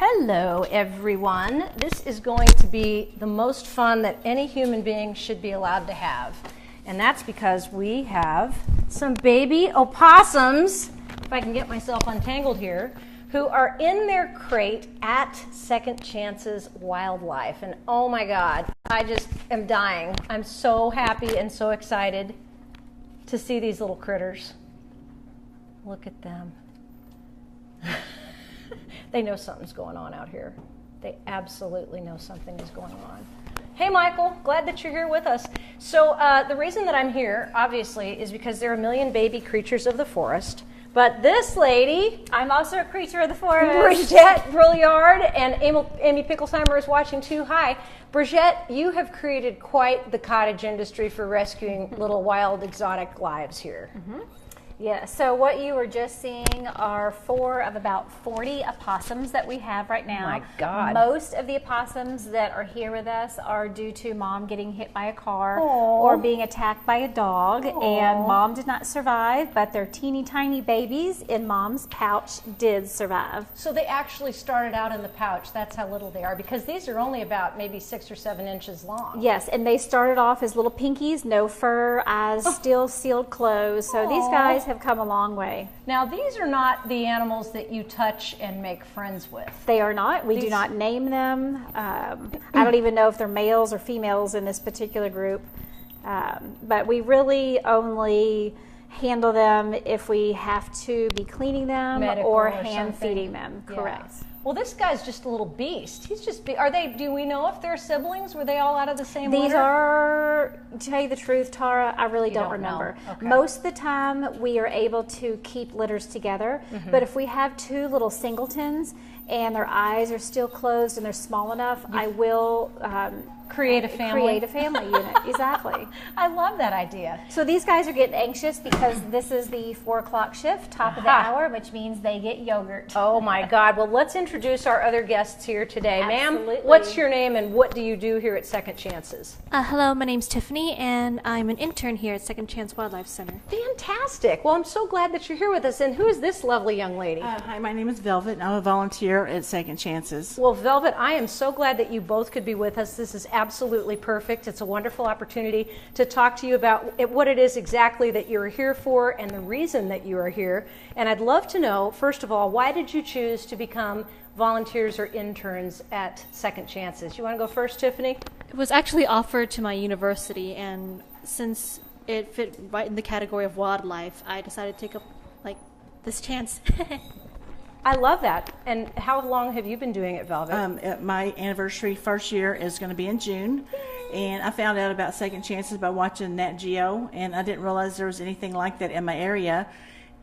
Hello everyone. This is going to be the most fun that any human being should be allowed to have. And that's because we have some baby opossums, if I can get myself untangled here, who are in their crate at Second Chances Wildlife. And oh my God, I just am dying. I'm so happy and so excited to see these little critters. Look at them. They know something's going on out here. They absolutely know something is going on. Hey, Michael, glad that you're here with us. So the reason that I'm here, obviously, is because there are a million baby creatures of the forest. But this lady, I'm also a creature of the forest. Brigette Brouilliard, and Amy Picklesheimer is watching too. Hi. Brigette, you have created quite the cottage industry for rescuing little wild exotic lives here. Mm-hmm. Yeah, so what you were just seeing are 4 of about 40 opossums that we have right now. My God. Most of the opossums that are here with us are due to mom getting hit by a car Aww. or being attacked by a dog. Aww. And mom did not survive, but their teeny tiny babies in mom's pouch did survive. So they actually started out in the pouch. That's how little they are, because these are only about maybe 6 or 7 inches long. Yes, and they started off as little pinkies, no fur, eyes still sealed closed. So these guys have come a long way. Now, these are not the animals that you touch and make friends with. They are not. We do not name them. I don't even know if they're males or females in this particular group. But we really only handle them if we have to be cleaning them or hand feeding them. Correct. Yeah. Well, this guy's just a little beast. He's just, are they, do we know if they're siblings? Were they all out of the same litter? These are, to tell you the truth, Tara, I really don't remember. Okay. Most of the time, we are able to keep litters together. Mm-hmm. But if we have 2 little singletons and their eyes are still closed and they're small enough, I will create a family unit. Exactly. I love that idea. So these guys are getting anxious because this is the 4 o'clock shift, top of the hour, which means they get yogurt. Oh my God. Well, let's introduce our other guests here today. Absolutely. Ma'am, what's your name and what do you do here at Second Chances? Hello, my name's Tiffany, and I'm an intern here at Second Chance Wildlife Center. Fantastic. Well, I'm so glad that you're here with us. And who is this lovely young lady? Hi, my name is Velvet, and I'm a volunteer at Second Chances. Well, Velvet, I am so glad that you both could be with us. This is absolutely perfect. It's a wonderful opportunity to talk to you about what it is exactly that you're here for and the reason that you are here. And I'd love to know, first of all, why did you choose to become volunteers or interns at Second Chances? You want to go first, Tiffany? It was actually offered to my university, and since it fit right in the category of wildlife, I decided to take up this chance. I love that. And how long have you been doing it, Velvet? My anniversary first year is going to be in June, and I found out about Second Chances by watching Nat Geo, and I didn't realize there was anything like that in my area.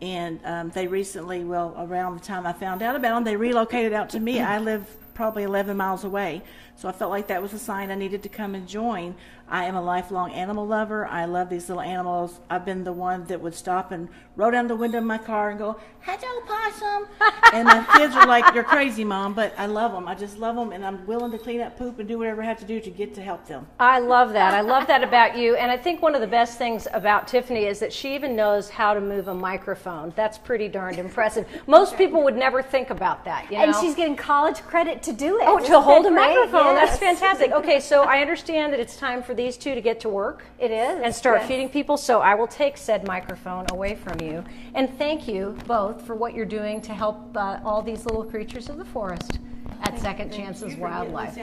And they recently, around the time I found out about them, they relocated out to me. I live probably 11 miles away, so I felt like that was a sign I needed to come and join. I am a lifelong animal lover. I love these little animals. I've been the one that would stop and roll down the window of my car and go, "Hello, possum." And my kids are like, "You're crazy, Mom," but I love them. I just love them, and I'm willing to clean up poop and do whatever I have to do to get to help them. I love that. I love that about you. And I think one of the best things about Tiffany is that she even knows how to move a microphone. That's pretty darned impressive. Most people would never think about that, you know? And she's getting college credit to do it. Oh, to hold a Great? microphone. Yes. That's fantastic. Okay, so I understand that it's time for these two to get to work. It is. And start feeding people. So I will take said microphone away from you. And thank you both for what you're doing to help all these little creatures of the forest at Second Chances Wildlife.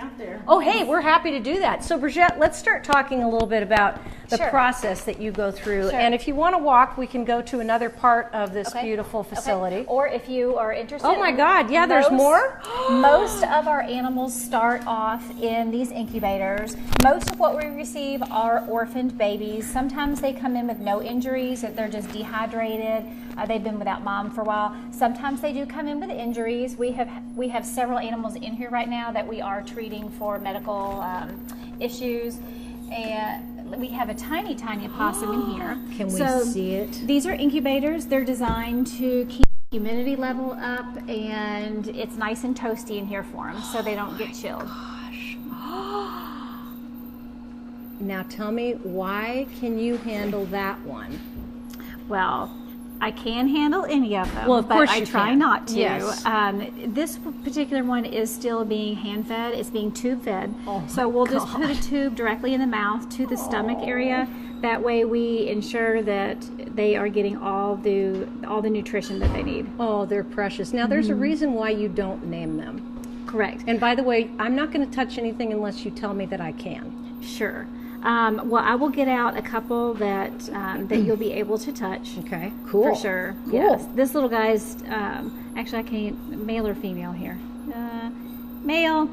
Oh, hey, we're happy to do that. So, Brigette, let's start talking a little bit about the process that you go through. Sure. And if you want to walk, we can go to another part of this beautiful facility. Okay. Or if you are interested. Oh, my God. Yeah, there's more? Most of our animals start off in these incubators. Most of what we receive are orphaned babies. Sometimes they come in with no injuries, that they're just dehydrated. They've been without mom for a while. Sometimes they do come in with injuries. We have several animals in here right now that we are treating for medical issues. And we have a tiny, tiny opossum in here. Can we see it? These are incubators. They're designed to keep humidity level up, and it's nice and toasty in here for them so they don't get chilled. Gosh. Now tell me, why can you handle that one? Well, I can handle any of them, Well, of course but I you try can. not to. Yes. This particular one is still being hand fed. It's being tube fed. Oh So my we'll just God. put a tube directly in the mouth to the stomach area. That way we ensure that they are getting all the nutrition that they need. Oh, they're precious. Now, there's a reason why you don't name them. Correct. And by the way, I'm not going to touch anything unless you tell me that I can. Sure. Well, I will get out a couple that you'll be able to touch. Okay, cool. For sure. Cool. Yes. This little guy's actually I can't male or female here. Male.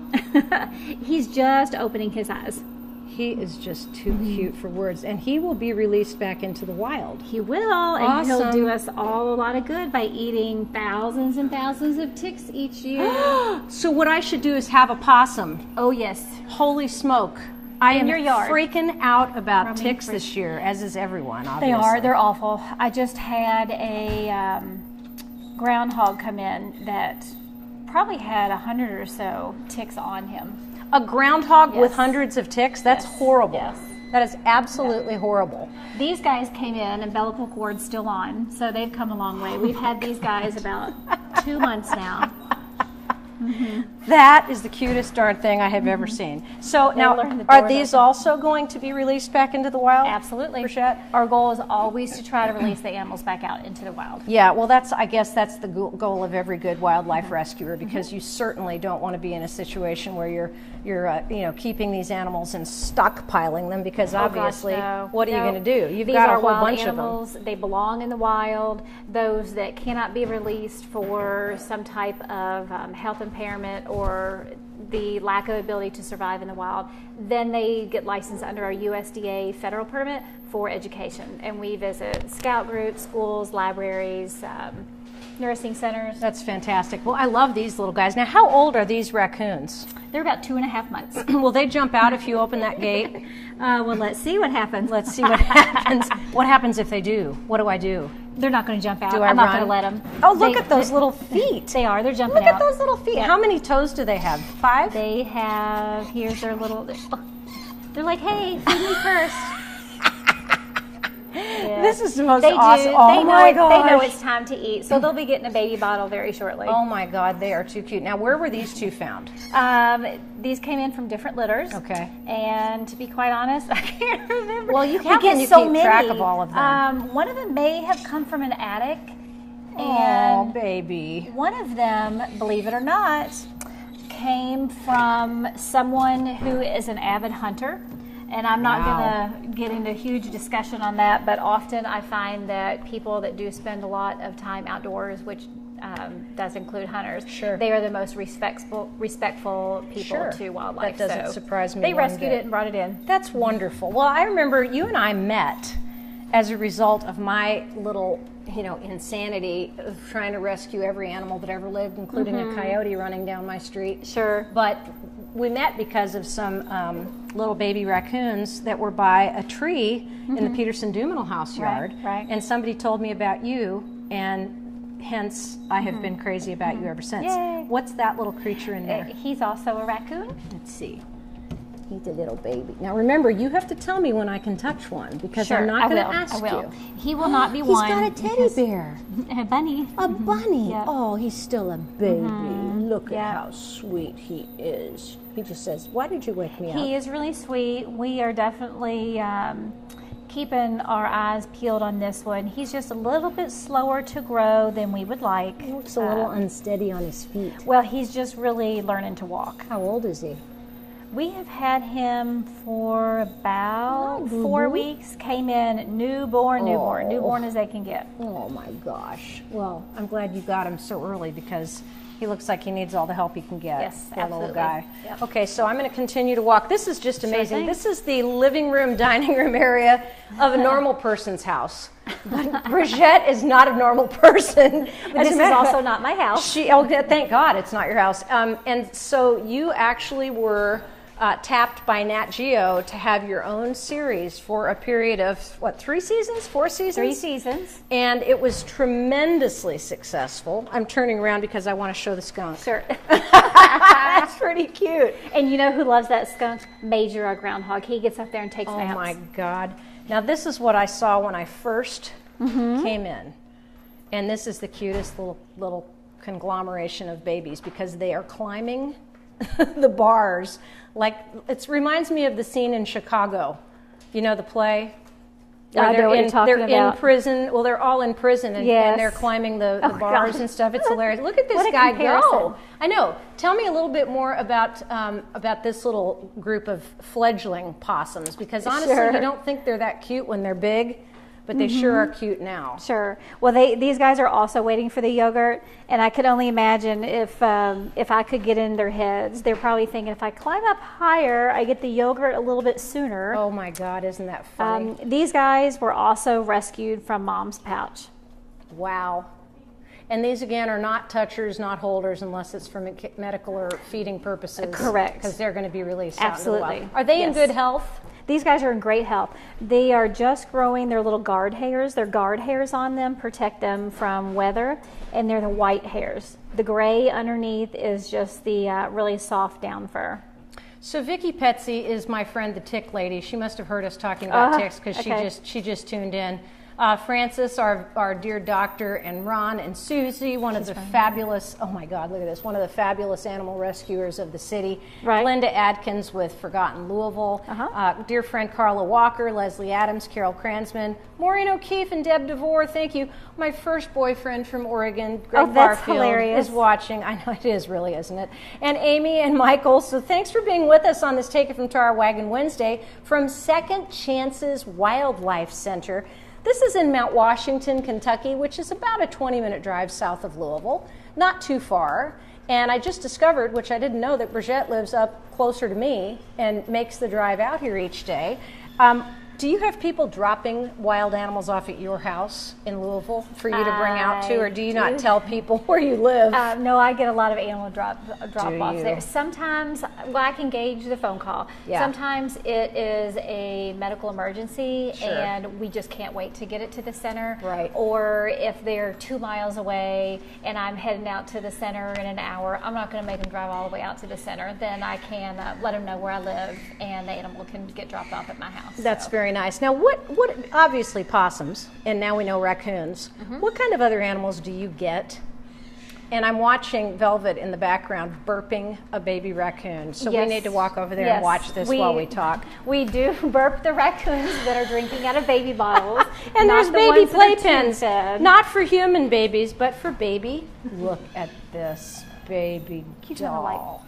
He's just opening his eyes. He is just too cute for words, and he will be released back into the wild. He will, and he'll Awesome. do us all a lot of good by eating thousands and thousands of ticks each year. So what I should do is have a possum. Oh yes. Holy smoke. I am your yard. freaking out about Roaming ticks free. this year, as is everyone, They obviously. are. They're awful. I just had a groundhog come in that probably had 100 or so ticks on him. A groundhog with Yes. hundreds of ticks? That's Yes. horrible. Yes. That is absolutely horrible. These guys came in, umbilical cord's still on, so they've come a long way. We've had these guys about 2 months now. That is the cutest darn thing I have ever seen. So now, learn the are doors these open. also going to be released back into the wild? Absolutely. Brigette? Our goal is always to try to release the animals back out into the wild. Yeah, well, I guess that's the goal of every good wildlife rescuer, because you certainly don't want to be in a situation where you're keeping these animals and stockpiling them, because obviously, what are you going to do? You've These got a are whole wild bunch animals. They belong in the wild. Those that cannot be released for some type of health impairment or the lack of ability to survive in the wild, then they get licensed under our USDA federal permit for education. And we visit scout groups, schools, libraries, nursing centers. That's fantastic. Well, I love these little guys. Now, how old are these raccoons? They're about 2.5 months. Will they jump out if you open that gate? Well, let's see what happens. Let's see what happens. What happens if they do? What do I do? They're not going to jump out. Do I I'm not run? going to let them. Oh, look at those little feet. They are. They're jumping Look out. at those little feet. Yeah. How many toes do they have? 5? They have, here's their little, they're like, hey, feed me first. Yeah. This is the most They awesome. do. Oh They know my it, gosh. They know it's time to eat, so they'll be getting a baby bottle very shortly. Oh my God, they are too cute. Now, where were these two found? These came in from different litters. Okay. And to be quite honest, I can't remember. Well, you We can get when you so keep many. track of all of them. One of them may have come from an attic, Oh, and baby. one of them, believe it or not, came from someone who is an avid hunter. And I'm not Wow. going to get into a huge discussion on that, but often I find that people that do spend a lot of time outdoors, which does include hunters, Sure. they are the most respectful people Sure. to wildlife. That doesn't So surprise me They one rescued bit. it and brought it in. That's wonderful. Well, I remember you and I met as a result of my little, insanity of trying to rescue every animal that ever lived, including a coyote running down my street. Sure. But we met because of some little baby raccoons that were by a tree in the Peterson Dumenil house yard. right. And somebody told me about you, and hence I have been crazy about you ever since. Yay. What's that little creature in there? He's also a raccoon. Let's see. He's a little baby. Now remember, you have to tell me when I can touch one, because Sure, I'm not I going to will. ask I will. you. He will not be He's one. got a teddy because- bear. A bunny. A bunny. Yeah. Oh, he's still a baby. Look Yeah. at how sweet he is. He just says, "Why did you wake me up?" He is really sweet. We are definitely keeping our eyes peeled on this one. He's just a little bit slower to grow than we would like. He looks a little unsteady on his feet. Well, he's just really learning to walk. How old is he? We have had him for about 4 weeks. Came in newborn as they can get. Oh my gosh. Well, I'm glad you got him so early, because he looks like he needs all the help he can get. Yes, Poor little absolutely. guy. Yep. Okay, so I'm going to continue to walk. This is just amazing. thing. This is the living room, dining room area of a normal person's house. But Brigette is not a normal person. But this is also not my house. Thank God it's not your house. And so you actually were tapped by Nat Geo to have your own series for a period of, 3 seasons? 4 seasons? 3 seasons. And it was tremendously successful. I'm turning around because I want to show the skunk. Sure. That's pretty cute. And you know who loves that skunk? Major, our groundhog. He gets up there and takes Oh naps. my God. Now this is what I saw when I first came in. And this is the cutest little conglomeration of babies because they are climbing the bars. Like, it reminds me of the scene in Chicago. You know the play? I know what you're talking they're about. in prison. Well, they're all in prison, and they're climbing the bars and stuff. It's hilarious. Look at this guy go. I know. Tell me a little bit more about this little group of fledgling possums, because honestly, you don't think they're that cute when they're big, but they sure are cute now. Sure. Well, these guys are also waiting for the yogurt, and I could only imagine if I could get in their heads, they're probably thinking, if I climb up higher, I get the yogurt a little bit sooner. Oh my God, isn't that funny? These guys were also rescued from Mom's pouch. Wow. And these, again, are not touchers, not holders, unless it's for medical or feeding purposes. Correct. Because they're going to be released out into the Absolutely. wild. Are they in good health? These guys are in great health. They are just growing their little guard hairs. Their guard hairs on them protect them from weather, and they're the white hairs. The gray underneath is just the really soft down fur. So Vicki Petsy is my friend, the tick lady. She must have heard us talking about ticks because she just tuned in. Francis, our dear doctor, and Ron and Susie, one of the fabulous, oh my God, look at this, one of the fabulous animal rescuers of the city. Right. Linda Adkins with Forgotten Louisville. Dear friend Carla Walker, Leslie Adams, Carol Kranzman, Maureen O'Keefe, and Deb DeVore, thank you. My first boyfriend from Oregon, Greg Barfield, hilarious. is watching. I know it is, really, isn't it? And Amy and Michael, so thanks for being with us on this Take It From Tara Waggin Wednesday from Second Chances Wildlife Center. This is in Mount Washington, Kentucky, which is about a 20-minute drive south of Louisville, not too far. And I just discovered, which I didn't know, that Brigette lives up closer to me and makes the drive out here each day. Do you have people dropping wild animals off at your house in Louisville for you to bring out to, or do you not tell people where you live? No, I get a lot of animal drop-offs there. Sometimes, well, I can gauge the phone call. Yeah. Sometimes it is a medical emergency, and we just can't wait to get it to the center. Right. Or if they're 2 miles away and I'm heading out to the center in an hour, I'm not going to make them drive all the way out to the center. Then I can let them know where I live, and the animal can get dropped off at my house. That's very nice. Now, what obviously possums, and now we know raccoons. What kind of other animals do you get? And I'm watching Velvet in the background burping a baby raccoon. So we need to walk over there and watch this while we talk. We do burp the raccoons that are drinking out of baby bottles. And there's baby playpens. Fed. Not for human babies, but for baby. Look at this baby doll.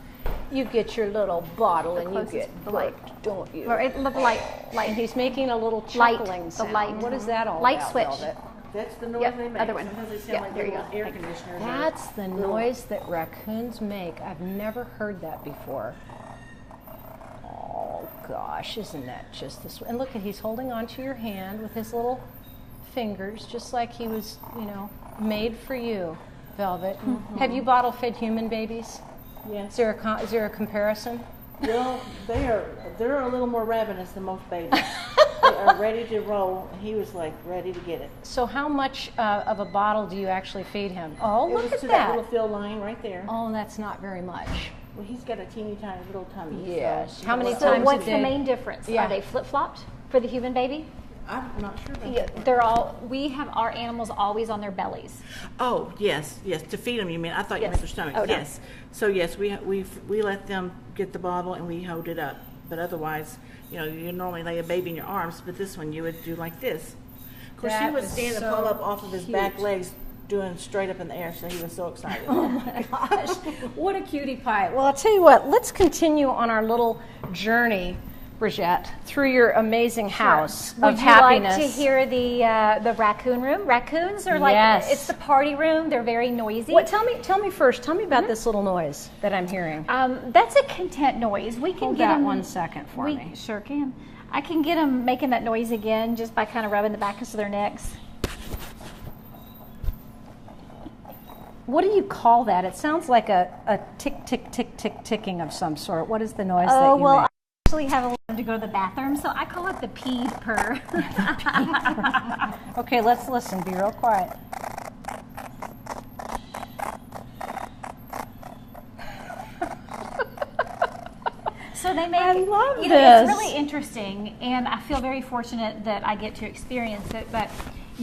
You get your little bottle and you get burped, don't you? Light. And he's making a little chuckling sound. What is that all light about, switch. Velvet? That's the noise they make. Other one. Sometimes they sound like there you little go. air conditioners. That's the noise that raccoons make. I've never heard that before. Oh gosh, isn't that just this? And look, he's holding onto your hand with his little fingers, just like he was, made for you, Velvet. Have you bottle-fed human babies? Yes. Is there a comparison? Well, they're a little more ravenous than most babies. They are ready to roll. He was like ready to get it. So how much of a bottle do you actually feed him? Oh, It look was at to that. little fill line right there. Oh, that's not very much. Well, he's got a teeny tiny little tummy. Yes. So How many So times what's a the day? main difference? Yeah. Are they flip-flopped for the human baby? I'm not sure about that. They're all. We have our animals always on their bellies. Oh, yes. To feed them, you mean? I thought you meant their stomachs. Oh, no. Yes. So yes, we let them get the bottle and we hold it up. But otherwise, you normally lay a baby in your arms, but this one you would do like this. Of course, he That would is stand and so pull up off of his back cute. legs, doing straight up in the air. So he was so excited. Oh my gosh, what a cutie pie. Well, I'll tell you what, let's continue on our little journey, Brigette, through your amazing house Would of you happiness. like to hear the raccoon room? Raccoons are like Yes. it's the party room. They're very noisy. What? Tell me first. Tell me about this little noise that I'm hearing. That's a content noise. We can Hold get that them. 1 second for We me. sure can. I can get them making that noise again just by kind of rubbing the backs of their necks. What do you call that? It sounds like a tick, tick, tick, tick, ticking of some sort. What is the noise that Oh you well, make? I actually have a lot to go to the bathroom, so I call it the peed purr. Okay, let's listen. Be real quiet. So they make. I love It's this. really interesting, and I feel very fortunate that I get to experience it. But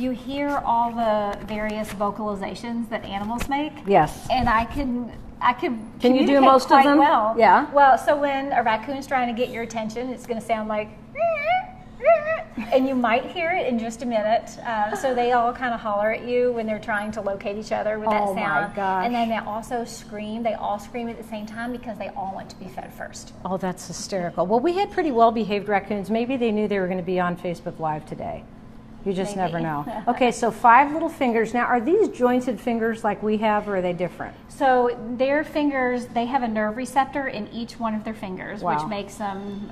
You hear all the various vocalizations that animals make. Yes. And I can Can you do communicate most of quite them? well. Yeah. Well, so when a raccoon's trying to get your attention, it's going to sound like, and you might hear it in just a minute. So they all kind of holler at you when they're trying to locate each other with that Oh, my sound. gosh. And then they also scream. They all scream at the same time because they all want to be fed first. Oh, that's hysterical. Well, we had pretty well-behaved raccoons. Maybe they knew they were going to be on Facebook Live today. You just Maybe. never know. Okay, so 5 little fingers. Now, are these jointed fingers like we have, or are they different? So their fingers, they have a nerve receptor in each one of their fingers, Wow. which makes them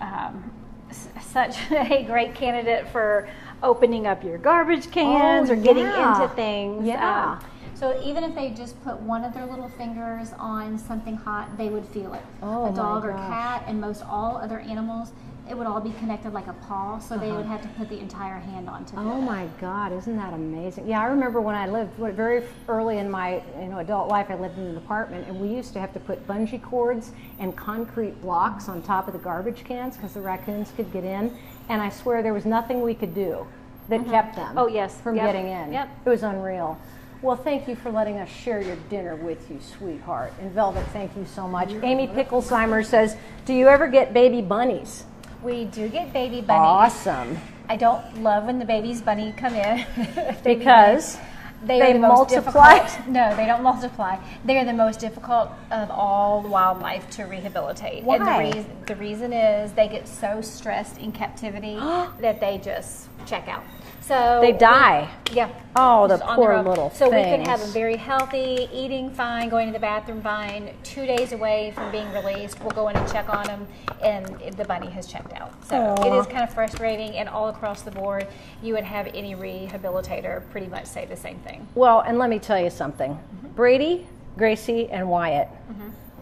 such a great candidate for opening up your garbage cans Oh, or getting yeah. into things. Yeah. So even if they just put one of their little fingers on something hot, they would feel it. Oh, a dog my or gosh. cat and most all other animals, it would all be connected like a paw, so they would have to put the entire hand on to feel Oh it. my God, isn't that amazing? Yeah, I remember when I lived very early in my adult life, I lived in an apartment, and we used to have to put bungee cords and concrete blocks on top of the garbage cans because the raccoons could get in. And I swear there was nothing we could do that kept them Oh, yes. from Yep. getting in. Yep. It was unreal. Well, thank you for letting us share your dinner with you, sweetheart. And Velvet, thank you so much. Amy Picklesheimer says, do you ever get baby bunnies? We do get baby bunnies. Awesome. I don't love when the babies bunny come in. Because They they are the most multiply? difficult. No, they don't multiply. They are the most difficult of all wildlife to rehabilitate. Why? And the reason is they get so stressed in captivity that they just check out. So they die. Yeah. Oh, the Just on poor their own. little So we could have things. them very healthy, eating fine, going to the bathroom fine. 2 days away from being released, we'll go in and check on them, and the bunny has checked out. So it is kind of frustrating, and all across the board, you would have any rehabilitator pretty much say the same thing. Well, and let me tell you something. Brady, Gracie, and Wyatt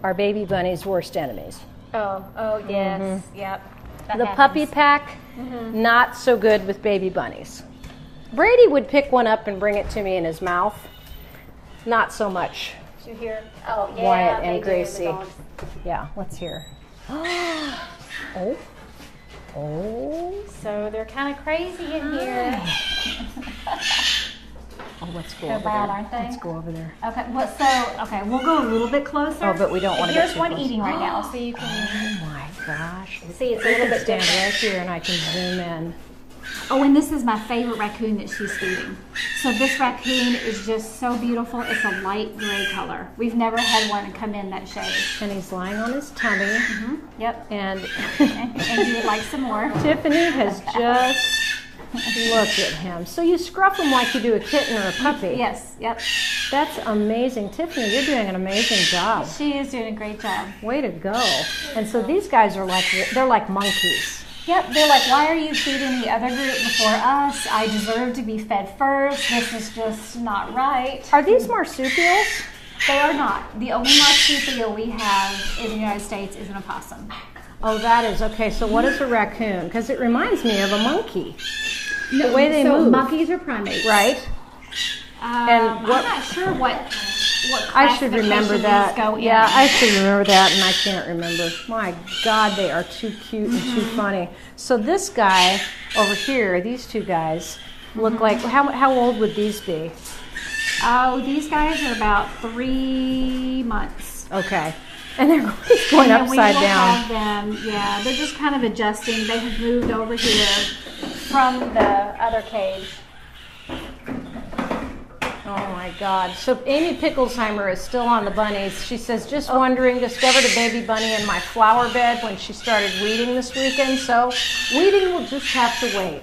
are baby bunny's worst enemies. Oh, yes, yep. That The happens. puppy pack, not so good with baby bunnies. Brady would pick one up and bring it to me in his mouth. Not so much. Did you hear? Oh, yeah. Wyatt they and do, the Gracie. dogs. Yeah, let's hear. Oh. Oh. So they're kind of crazy in here. Oh, let's go They're over loud, there. aren't they? Let's go over there. Okay, we'll go a little bit closer. Oh, but we don't want to get Here's too one close. eating right now, so you can Oh my gosh. see it's a I little can bit stand different. right here and I can zoom in. Oh, and this is my favorite raccoon that she's feeding. So this raccoon is just so beautiful. It's a light gray color. We've never had one come in that shade. And he's lying on his tummy. Yep. And And you would like some more. Tiffany has just looked at him. So you scruff him like you do a kitten or a puppy. Yes, yep. That's amazing. Tiffany, you're doing an amazing job. She is doing a great job. Way to go. And so these guys are they're like monkeys. Yep, they're like, why are you feeding the other group before us? I deserve to be fed first. This is just not right. Are these marsupials? They are not. The only marsupial we have in the United States is an opossum. Oh, that is okay. So what is a raccoon? Because it reminds me of a monkey. The way they so move. monkeys are primates. Right? And what- I'm not sure what I should remember classification that. these go in. Yeah, I should remember that, and I can't remember. My God, they are too cute and too funny. So this guy over here, these two guys, look like, how old would these be? Oh, these guys are about 3 months. Okay. And they're going And we will upside down. have them, yeah, they're just kind of adjusting. They have moved over here from the other cage. Oh my God. So Amy Picklesheimer is still on the bunnies. She says, just wondering, discovered a baby bunny in my flower bed when she started weeding this weekend. So weeding will just have to wait.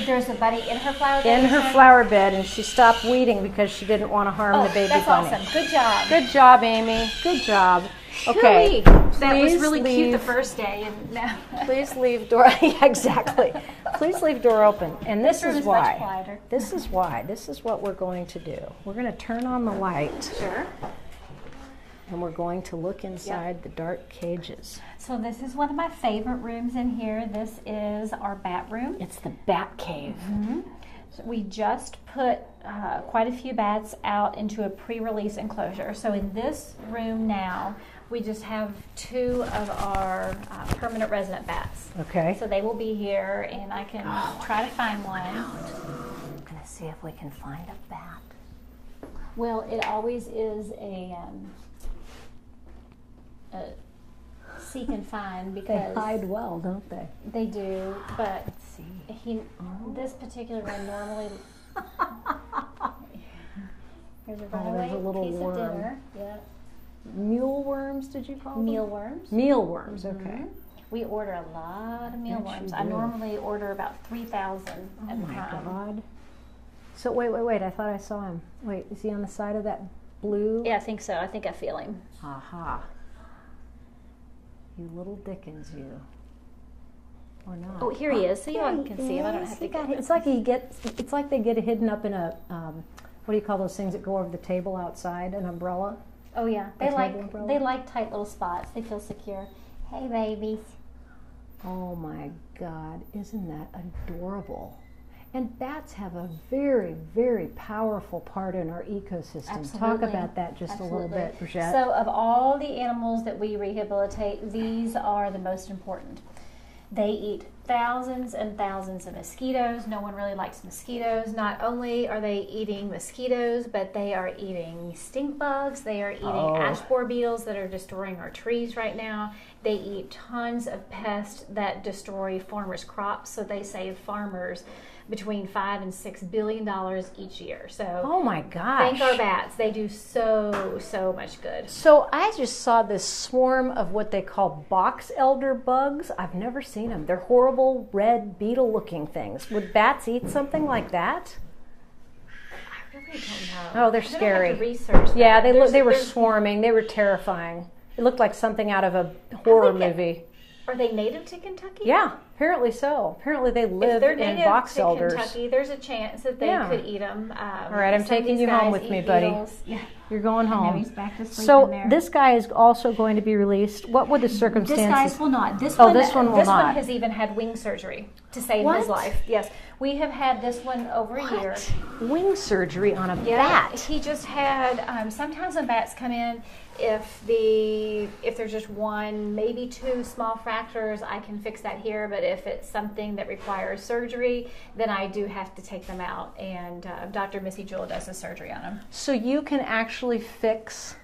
There's a bunny in her flower bed? In her flower bed, and she stopped weeding because she didn't want to harm the baby that's bunny. awesome. Good job. Good job, Amy. Good job. Okay. That was Please really cute the leave- first day, and now Please leave door. Yeah, exactly. Please leave door open. And this room is is much why. quieter. This is why. This is what we're going to do. We're going to turn on the light, Sure. and we're going to look inside the dark cages. So this is one of my favorite rooms in here. This is our bat room. It's the bat cave. So we just put quite a few bats out into a pre-release enclosure. So in this room now, we just have 2 of our permanent resident bats. Okay. So they will be here, and I can try to find one. Let's see if we can find a bat. Well, it always is a seek and find They because hide well, don't they? they do. But Let's see. this particular one normally. There's a there's runaway a little piece worm. of dinner. Yeah. Mealworms, did you call them? Mealworms. Mealworms, okay. We order a lot of Yes, mealworms. you I do. normally order about 3,000 Oh at a my time. God. So wait, I thought I saw him. Wait, is he on the side of that blue? Yeah, I think so. I think I feel him. Aha. You little Dickens, you. Or not. Oh, here he is. So There y'all he can see him. I don't is. have He to got get. it's like it's like they get hidden up in a what do you call those things that go over the table outside? An umbrella? Oh yeah, A table umbrella? they like tight little spots. They feel secure. Hey babies. Oh my God, isn't that adorable? And bats have a very, very powerful part in our ecosystem. Talk Absolutely. about that just a little Absolutely. bit, Brigette. So of all the animals that we rehabilitate, these are the most important. They eat thousands and thousands of mosquitoes. No one really likes mosquitoes. Not only are they eating mosquitoes, but they are eating stink bugs. They are eating ash borer beetles that are destroying our trees right now. They eat tons of pests that destroy farmers' crops. So they save farmers between $5 and $6 billion each year. So Oh my gosh. thank our bats. They do so much good. So I just saw this swarm of what they call box elder bugs. I've never seen them. They're horrible red beetle-looking things. Would bats eat something like that? I really don't know. Oh, they're I'm gonna scary. have to research that. Yeah, they were There's- swarming. They were terrifying. It looked like something out of a horror think it- movie. Are they native to Kentucky? Yeah, apparently so. Apparently they If live they're in native box to elders. Kentucky, there's a chance that they Yeah. could eat them. All right, I'm some of taking these you home guys with me, eat buddy. beetles. Yeah. You're going I know, home. he's back to sleep So in there. this guy is also going to be released. What were the This circumstances? guy's will not. This Oh, one, this one will This not. one has even had wing surgery to save What? his life. Yes, we have had this one over a year. Wing surgery on a Yeah, bat. he just had. Sometimes when bats come in, if there's just one, maybe two small fractures, I can fix that here. But if it's something that requires surgery, then I do have to take them out. And Dr. Missy Jewell does the surgery on them. So you can actually fix.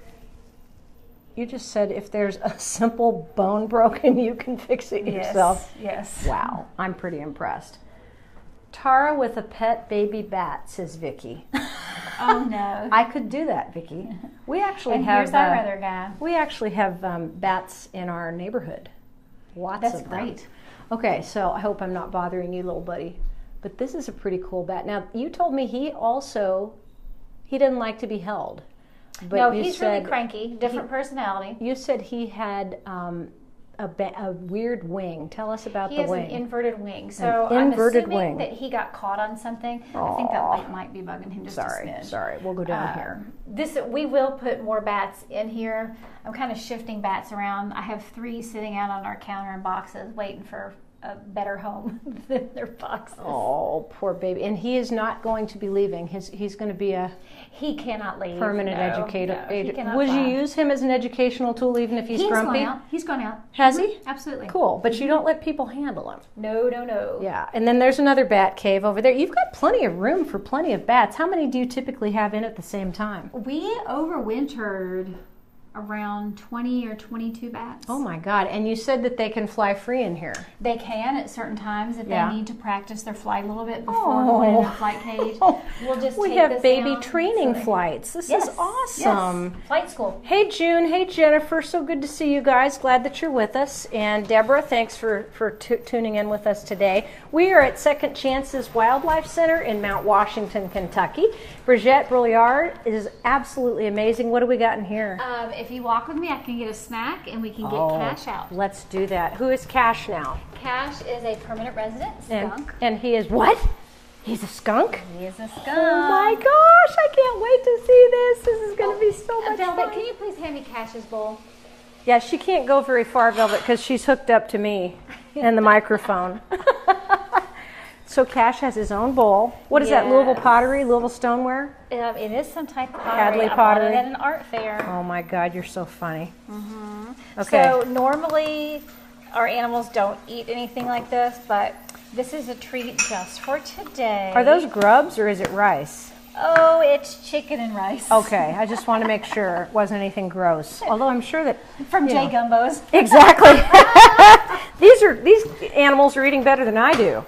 You just said if there's a simple bone broken, you can fix it yourself. Yes. Wow, I'm pretty impressed. Tara with a pet baby bat, says Vicky. Oh no. I could do that, Vicky. We actually And have. here's our other guy. We actually have bats in our neighborhood. Lots That's of them. great. Okay, so I hope I'm not bothering you, little buddy. But this is a pretty cool bat. Now, you told me he didn't like to be held. But No, you he's said, really cranky. Different personality. You said he had a weird wing. Tell us about He the has wing. an inverted wing. So An inverted I'm assuming wing. that he got caught on something. I think that light might be bugging him just a smidge. Sorry. We'll go down here. We will put more bats in here. I'm kind of shifting bats around. I have 3 sitting out on our counter in boxes waiting for a better home than their boxes. Oh, poor baby. And he is not going to be leaving. He's going to be a He cannot leave. permanent educator. No, he cannot Would you fly. use him as an educational tool even if he's He's grumpy? gone out. He's gone out. Has he? Absolutely. Cool. But you don't let people handle him. No. Yeah. And then there's another bat cave over there. You've got plenty of room for plenty of bats. How many do you typically have in at the same time? We overwintered around 20 or 22 bats. Oh my God. And you said that they can fly free in here. They can at certain times if Yeah. they need to practice their flight a little bit before going in the flight cage. We'll just We take have this baby down training so they- flights. This Yes, is awesome. yes. Flight school. Hey June, hey Jennifer, so good to see you guys. Glad that you're with us. And Deborah, thanks for tuning in with us today. We are at Second Chances Wildlife Center in Mount Washington, Kentucky. Brigette Brouilliard is absolutely amazing. What do we got in here? If you walk with me, I can get a snack and we can get Oh, Cash out. Let's do that. Who is Cash now? Cash is a permanent resident skunk. And he is what? He's a skunk? He is a skunk. Oh my gosh, I can't wait to see this. This is going to be so much Velvet, fun. can you please hand me Cash's bowl? Yeah, she can't go very far, Velvet, because she's hooked up to me and the microphone. So Cash has his own bowl. What is that, Louisville Yes. pottery, Louisville stoneware? It is some type of pottery. Hadley I bought pottery. it at an art fair. Oh my God, you're so funny. Okay. So normally our animals don't eat anything like this, but This is a treat just for today. Are those grubs or is it rice? Oh, it's chicken and rice. Okay, I just want to make sure it wasn't anything gross. Although I'm sure that From J Gumbos. Exactly. These animals are eating better than I do.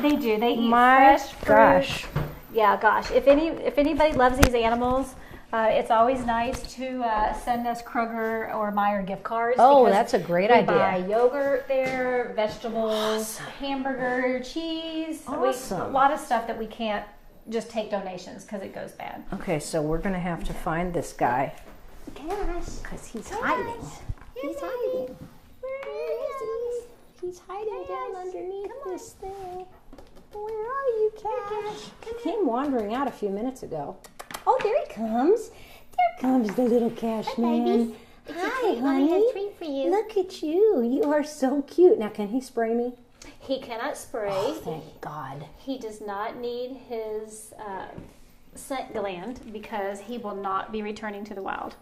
They do. They eat My fresh fruit. gosh. Yeah, gosh. If anybody loves these animals, it's always nice to send us Kroger or Meijer gift cards. Oh, because that's a great we idea. buy yogurt there, vegetables, hamburger, cheese. Awesome. A lot of stuff that we can't just take donations because it goes bad. Okay, so we're going to have to find this guy. Gosh. Because he's hiding. He's hiding. Where is he? He's hiding down underneath this thing. Where are you, Cash? He came wandering out a few minutes ago. Oh, there he comes. There comes the little Cash man. Hi, honey. a treat for you. Look at you. You are so cute. Now, can he spray me? He cannot spray. Oh, thank God. He does not need his scent gland because he will not be returning to the wild.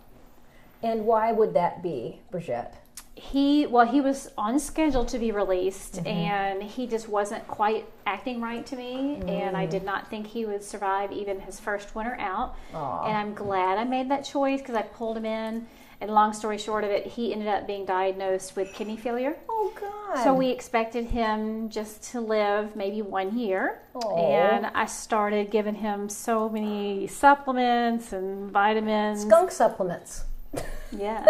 And why would that be, Brigette? He was on schedule to be released, and he just wasn't quite acting right to me, and I did not think he would survive even his first winter out. Aw. And I'm glad I made that choice because I pulled him in, and long story short of it, he ended up being diagnosed with kidney failure. Oh, God. So we expected him just to live maybe 1 year. Aw. And I started giving him so many supplements and vitamins. Skunk supplements. Yes.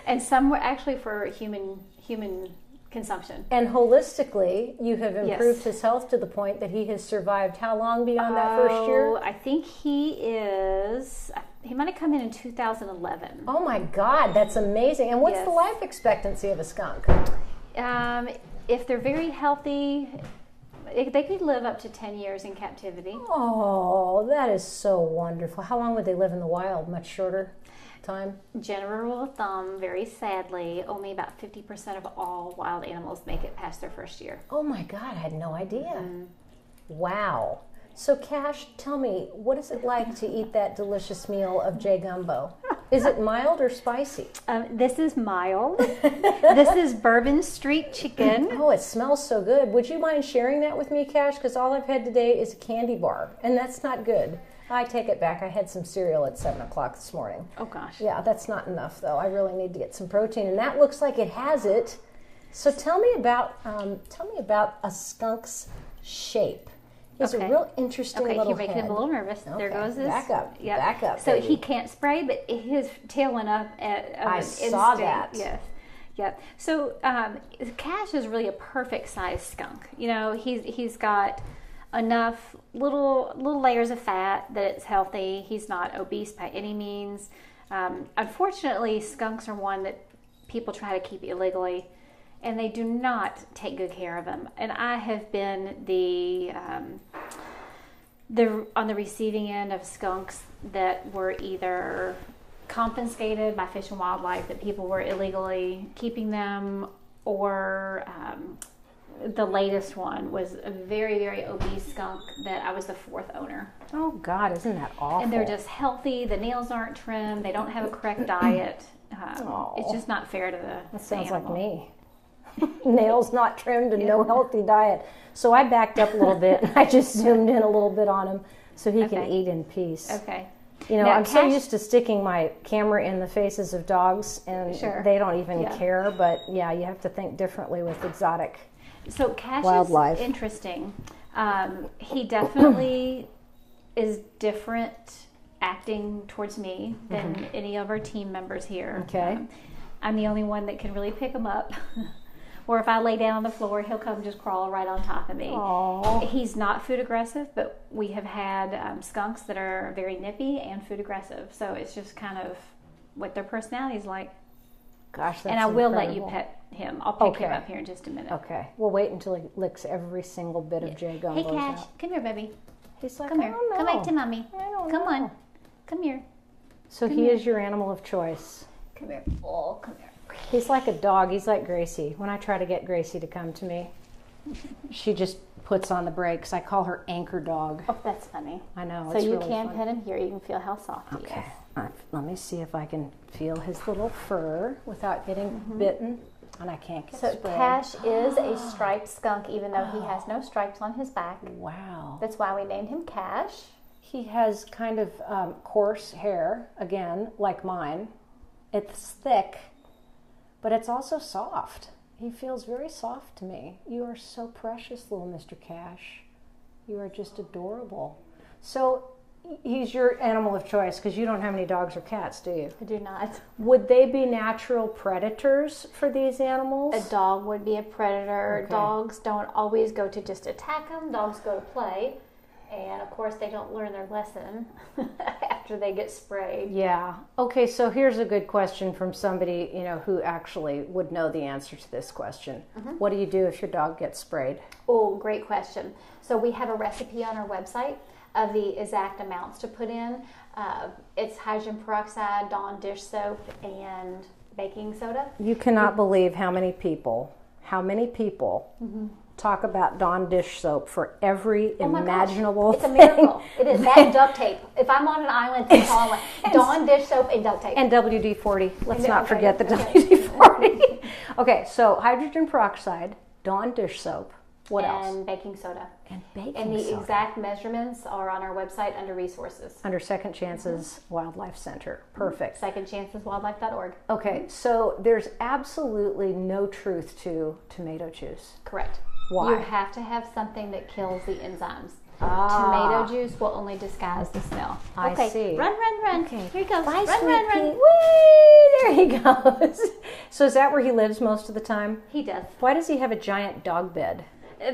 And some were actually for human consumption. And holistically, you have improved Yes. his health to the point that he has survived how long beyond that first year? I think he might have come in 2011. Oh my God, that's amazing. And what's Yes. the life expectancy of a skunk? If they're very healthy, they could live up to 10 years in captivity. Oh, that is so wonderful. How long would they live in the wild? Much shorter time? General rule of thumb, very sadly, only about 50% of all wild animals make it past their first year. Oh my God, I had no idea. Wow. So Cash, tell me, what is it like to eat that delicious meal of J Gumbo? Is it mild or spicy? This is mild. This is bourbon street chicken. Oh, it smells so good. Would you mind sharing that with me, Cash? Because all I've had today is a candy bar, and that's not good. I take it back. I had some cereal at 7 o'clock this morning. Oh gosh. Yeah, that's not enough, though. I really need to get some protein, and that looks like it has it. So tell me about a skunk's shape. He's a real interesting Okay, little you're making head. him a little nervous. There Okay, goes his. back up, Yep. back up, So baby. he can't spray, but his tail went up at I an saw instinct. that. Yes. Yep. So Cash is really a perfect size skunk. You know, he's got enough little layers of fat that it's healthy. He's not obese by any means. Unfortunately, skunks are one that people try to keep illegally, and they do not take good care of them. And I have been on the receiving end of skunks that were either confiscated by Fish and Wildlife, that people were illegally keeping them, or the latest one was a very, very obese skunk that I was the fourth owner. Oh, God, isn't that awful? And they're just healthy. The nails aren't trimmed. They don't have a correct diet. It's just not fair to the That sounds like animal. me. Nails not trimmed and no healthy diet. So I backed up a little bit and I just zoomed in a little bit on him so he can Okay. eat in peace. Okay. You know, Now, I'm so Cash- used to sticking my camera in the faces of dogs and Sure. they don't even Yeah. care. But yeah, you have to think differently with exotic. So Cash Wildlife. is interesting. He definitely is different acting towards me than any of our team members here. Okay. I'm the only one that can really pick him up. Or if I lay down on the floor, he'll come just crawl right on top of me. Aww. He's not food aggressive, but we have had skunks that are very nippy and food aggressive. So it's just kind of what their personality is like. Gosh, that's And I will let you incredible. pet him. I'll pick him Okay. up here in just a minute. Okay, we'll wait until he licks every single bit of J Gumbo's Hey, Cash, out. come here, baby. He's like, Come I here. don't know. Come back to mommy. I don't Come know. on. Come here. So he is your animal of choice. Come here. Oh, come here. He's like a dog. He's like Gracie. When I try to get Gracie to come to me, she just puts on the brakes. I call her anchor dog. Oh, that's funny. I know. So it's you really can fun. pet him here. You can feel how soft he Okay. is. Let me see if I can feel his little fur without getting bitten. And I can't get So sprayed. Cash is a striped skunk, even though he has no stripes on his back. Wow. That's why we named him Cash. He has kind of coarse hair, again, like mine. It's thick, but it's also soft. He feels very soft to me. You are so precious, little Mr. Cash. You are just adorable. So he's your animal of choice because you don't have any dogs or cats, do you? I do not. Would they be natural predators for these animals? A dog would be a predator. Okay. Dogs don't always go to just attack them. Dogs go to play. And of course, they don't learn their lesson after they get sprayed. Yeah. Okay, so here's a good question from somebody, who actually would know the answer to this question. What do you do if your dog gets sprayed? Oh, great question. So we have a recipe on our website of the exact amounts to put in. It's hydrogen peroxide, Dawn dish soap, and baking soda. You cannot believe how many people talk about Dawn dish soap for every Oh my gosh, imaginable it's a thing. miracle. It is that and duct tape. If I'm on an island, it's all like Dawn dish soap and duct tape. And WD-40. Let's And- not okay, forget the okay. WD-40. Okay, so hydrogen peroxide, Dawn dish soap. What else? And baking soda. And baking And the soda. exact measurements are on our website under resources. Under Second Chances Wildlife Center. Perfect. SecondChancesWildlife.org. Okay, so there's absolutely no truth to tomato juice. Correct. Why? You have to have something that kills the enzymes. Ah. Tomato juice will only disguise the smell. I Okay, see. run. Okay. Here he goes. Bye, run, sweet run. pea. Whee! There he goes. So is that where he lives most of the time? He does. Why does he have a giant dog bed?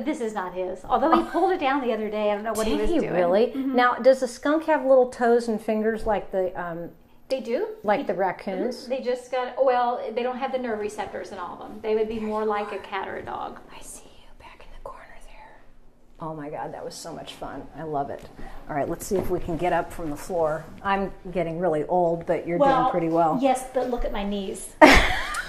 This is not his. Although he pulled it down the other day. I don't know what he was doing. Really? Now, does the skunk have little toes and fingers like the They do. the raccoons? They just got, they don't have the nerve receptors in all of them. They would be more like a cat or a dog. I see you back in the corner there. Oh my God, that was so much fun. I love it. All right, let's see if we can get up from the floor. I'm getting really old, but you're doing pretty well. Yes, but look at my knees.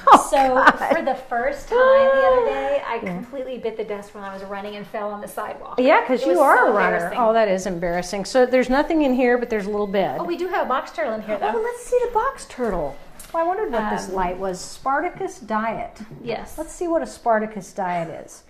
Oh, So God. for the first time the other day, I completely bit the dust when I was running and fell on the sidewalk. Yeah, because It you was are so a runner. embarrassing. Oh, that is embarrassing. So there's nothing in here, but there's a little bed. Oh, we do have a box turtle in here, Oh, though. let's see the box turtle. Well, I wondered what this light was. Spartacus diet. Yes. Let's see what a Spartacus diet is.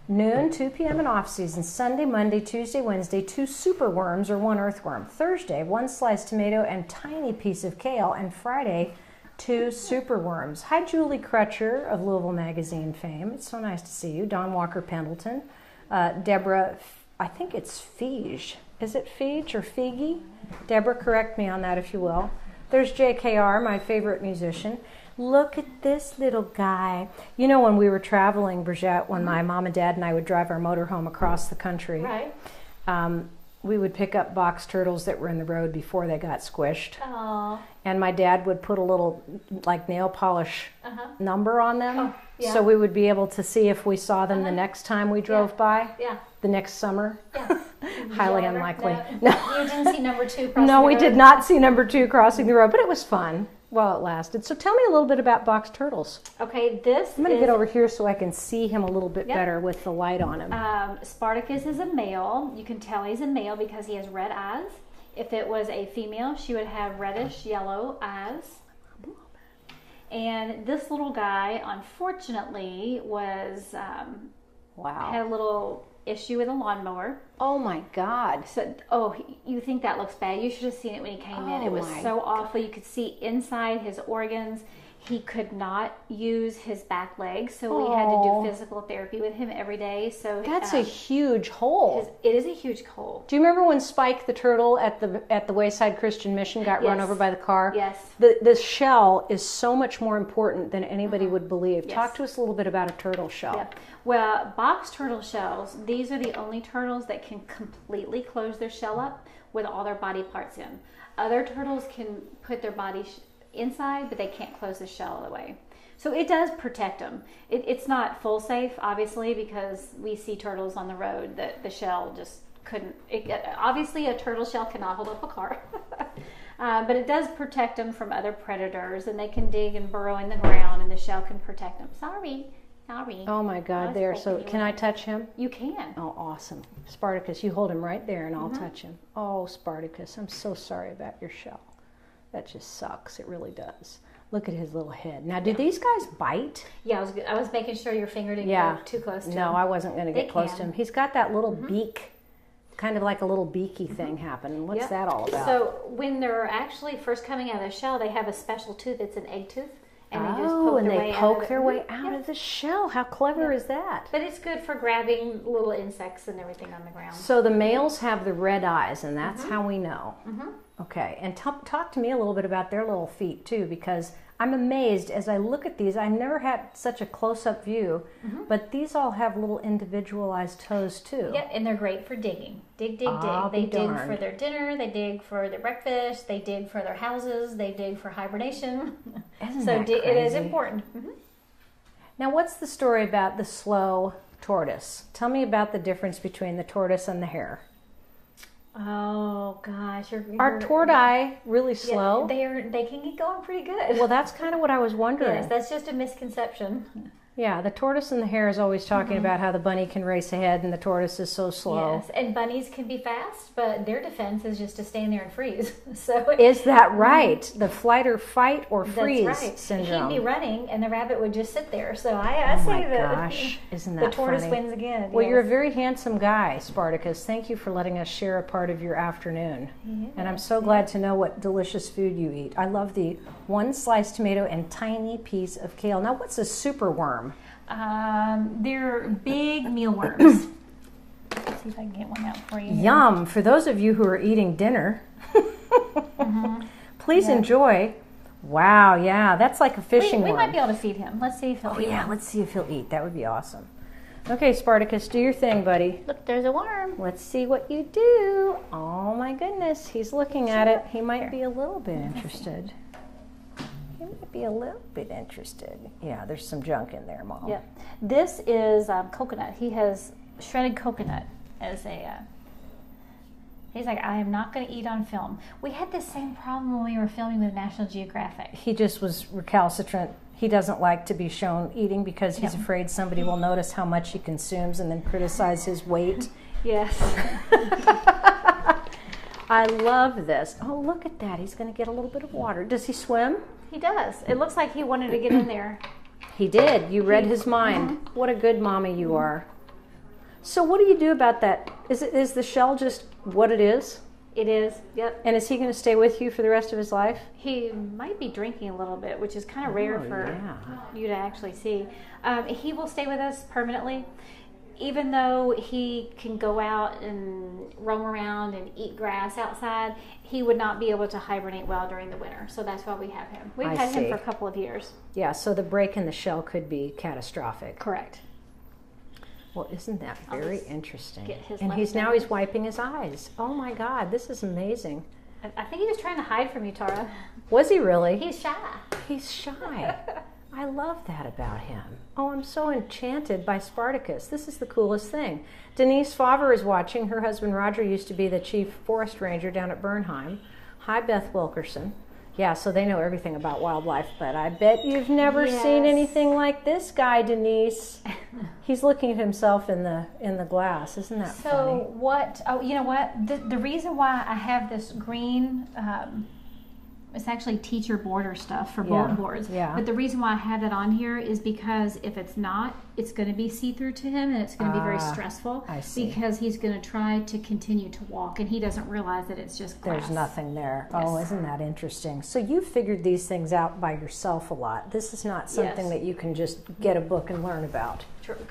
Noon, 2 p.m. in off-season. Sunday, Monday, Tuesday, Wednesday, 2 super worms or 1 earthworm. Thursday, 1 sliced tomato and tiny piece of kale. And Friday, 2 super worms. Hi, Julie Crutcher of Louisville Magazine fame. It's so nice to see you. Don Walker Pendleton. Deborah, I think it's Feige. Is it Feige or Feige? Deborah, correct me on that if you will. There's JKR, my favorite musician. Look at this little guy. You know, when we were traveling, Brigette, when my mom and dad and I would drive our motorhome across the country, Right. we would pick up box turtles that were in the road before they got squished. Oh. And my dad would put a little, like, nail polish number on them. Oh, yeah. So we would be able to see if we saw them the next time we drove by, Yeah. the next summer. Yeah. Highly Never- unlikely. No. You didn't see number 2 crossing No, the we road? did not see number 2 crossing the road, but it was fun while it lasted. So tell me a little bit about box turtles. Okay, this I'm going to is get over here so I can see him a little bit Yep. better with the light on him. Spartacus is a male. You can tell he's a male because he has red eyes. If it was a female, she would have reddish yellow eyes. And this little guy, unfortunately, was had Wow. a little issue with a lawnmower. Oh my God. So, you think that looks bad? You should have seen it when he came in. Oh It was my so awful. You could see inside his organs. He could not use his back legs, so we had to Oh. do physical therapy with him every day. So That's a huge hole. it is a huge hole. Do you remember when Spike the turtle at the Wayside Christian Mission got run Yes. over by the car? Yes. The shell is so much more important than anybody would believe. Yes. Talk to us a little bit about a turtle shell. Yeah. Well, box turtle shells, these are the only turtles that can completely close their shell up with all their body parts in. Other turtles can put their body inside, but they can't close the shell all the way. So it does protect them. It's not full safe, obviously, because we see turtles on the road that the shell just couldn't. Obviously, a turtle shell cannot hold up a car. But it does protect them from other predators, and they can dig and burrow in the ground, and the shell can protect them. Sorry. Oh my God, That's there. cool. So can I touch him? You can. Oh, awesome. Spartacus, you hold him right there and I'll touch him. Oh, Spartacus, I'm so sorry about your shell. That just sucks. It really does. Look at his little head. Now, do these guys bite? Yeah, I was making sure your finger didn't Yeah. go too close to him. No, I wasn't going to get They close can. to him. He's got that little beak, kind of like a little beaky thing happening. What's Yep. that all about? So when they're actually first coming out of the shell, they have a special tooth. It's an egg tooth. And they just poke and their they way poke out their of way it. out of the shell. How clever is that? But it's good for grabbing little insects and everything on the ground. So the males have the red eyes, and that's how we know. Okay, and talk to me a little bit about their little feet too, because I'm amazed as I look at these. I've never had such a close-up view, but these all have little individualized toes too. Yep, and they're great for digging. Dig, dig, I'll dig. be They dig darned. for their dinner. They dig for their breakfast. They dig for their houses. They dig for hibernation. Isn't So that it is crazy? important. Now, what's the story about the slow tortoise? Tell me about the difference between the tortoise and the hare. Oh gosh, Are tortoise really Yeah, slow? they can get going pretty good. Well, that's kind of what I was wondering. yes, that's just a misconception. Yeah, the tortoise and the hare is always talking about how the bunny can race ahead and the tortoise is so slow. Yes, and bunnies can be fast, but their defense is just to stand there and freeze. So Is that right? The flight or fight or freeze that's right. syndrome. He'd be running, and the rabbit would just sit there. So I Oh say my that gosh, isn't the that tortoise funny? wins again. Well, yes. you're a very handsome guy, Spartacus. Thank you for letting us share a part of your afternoon. And I'm so glad to know what delicious food you eat. I love the one sliced tomato and tiny piece of kale. Now, what's a superworm? They're big mealworms. Let's see if I can get one out for you. Yum! For those of you who are eating dinner, please enjoy. Wow, yeah, that's like a fishing We worm. might be able to feed him. Let's see if he'll Oh eat yeah, one. let's see if he'll eat. That would be awesome. Okay, Spartacus, do your thing, buddy. Look, there's a worm. Let's see what you do. Oh my goodness, he's looking at it. He might be a little bit interested. He might be a little bit interested. Yeah, there's some junk in there, Mom. Yep. This is coconut. He has shredded coconut as a. He's like, I am not going to eat on film. We had the same problem when we were filming with National Geographic. He just was recalcitrant. He doesn't like to be shown eating because he's afraid somebody will notice how much he consumes and then criticize his weight. Yes. I love this. Oh, look at that. He's going to get a little bit of water. Does he swim? He does. It looks like he wanted to get in there. He did. You read his mind. What a good mommy you are. So what do you do about that? Is the shell just what it is? It is. Yep. And is he going to stay with you for the rest of his life? He might be drinking a little bit, which is kind of rare for you to actually see. He will stay with us permanently. Even though he can go out and roam around and eat grass outside, he would not be able to hibernate well during the winter. So that's why we have him. We've I had him see. for a couple of years. Yeah, so the break in the shell could be catastrophic. Correct. Well, isn't that very interesting? get his And left he's now finger. he's wiping his eyes. Oh my God, this is amazing. I think he was trying to hide from you, Tara. Was he really? He's shy. He's shy. I love that about him. Oh, I'm so enchanted by Spartacus. This is the coolest thing. Denise Favre is watching. Her husband Roger used to be the chief forest ranger down at Bernheim. Hi, Beth Wilkerson. Yeah, so they know everything about wildlife, but I bet you've never seen Yes. anything like this guy, Denise. He's looking at himself in the glass. Isn't that funny? So what? Oh, you know what? The reason why I have this green, it's actually teacher border stuff for bulletin boards. yeah. But the reason why I have that on here is because if it's not, it's going to be see-through to him, and it's going to be very stressful. I see. Because he's going to try to continue to walk, and he doesn't realize that it's just glass. There's nothing there. Yes. Oh, isn't that interesting? So you figured these things out by yourself a lot. This is not something Yes. that you can just get a book and learn about.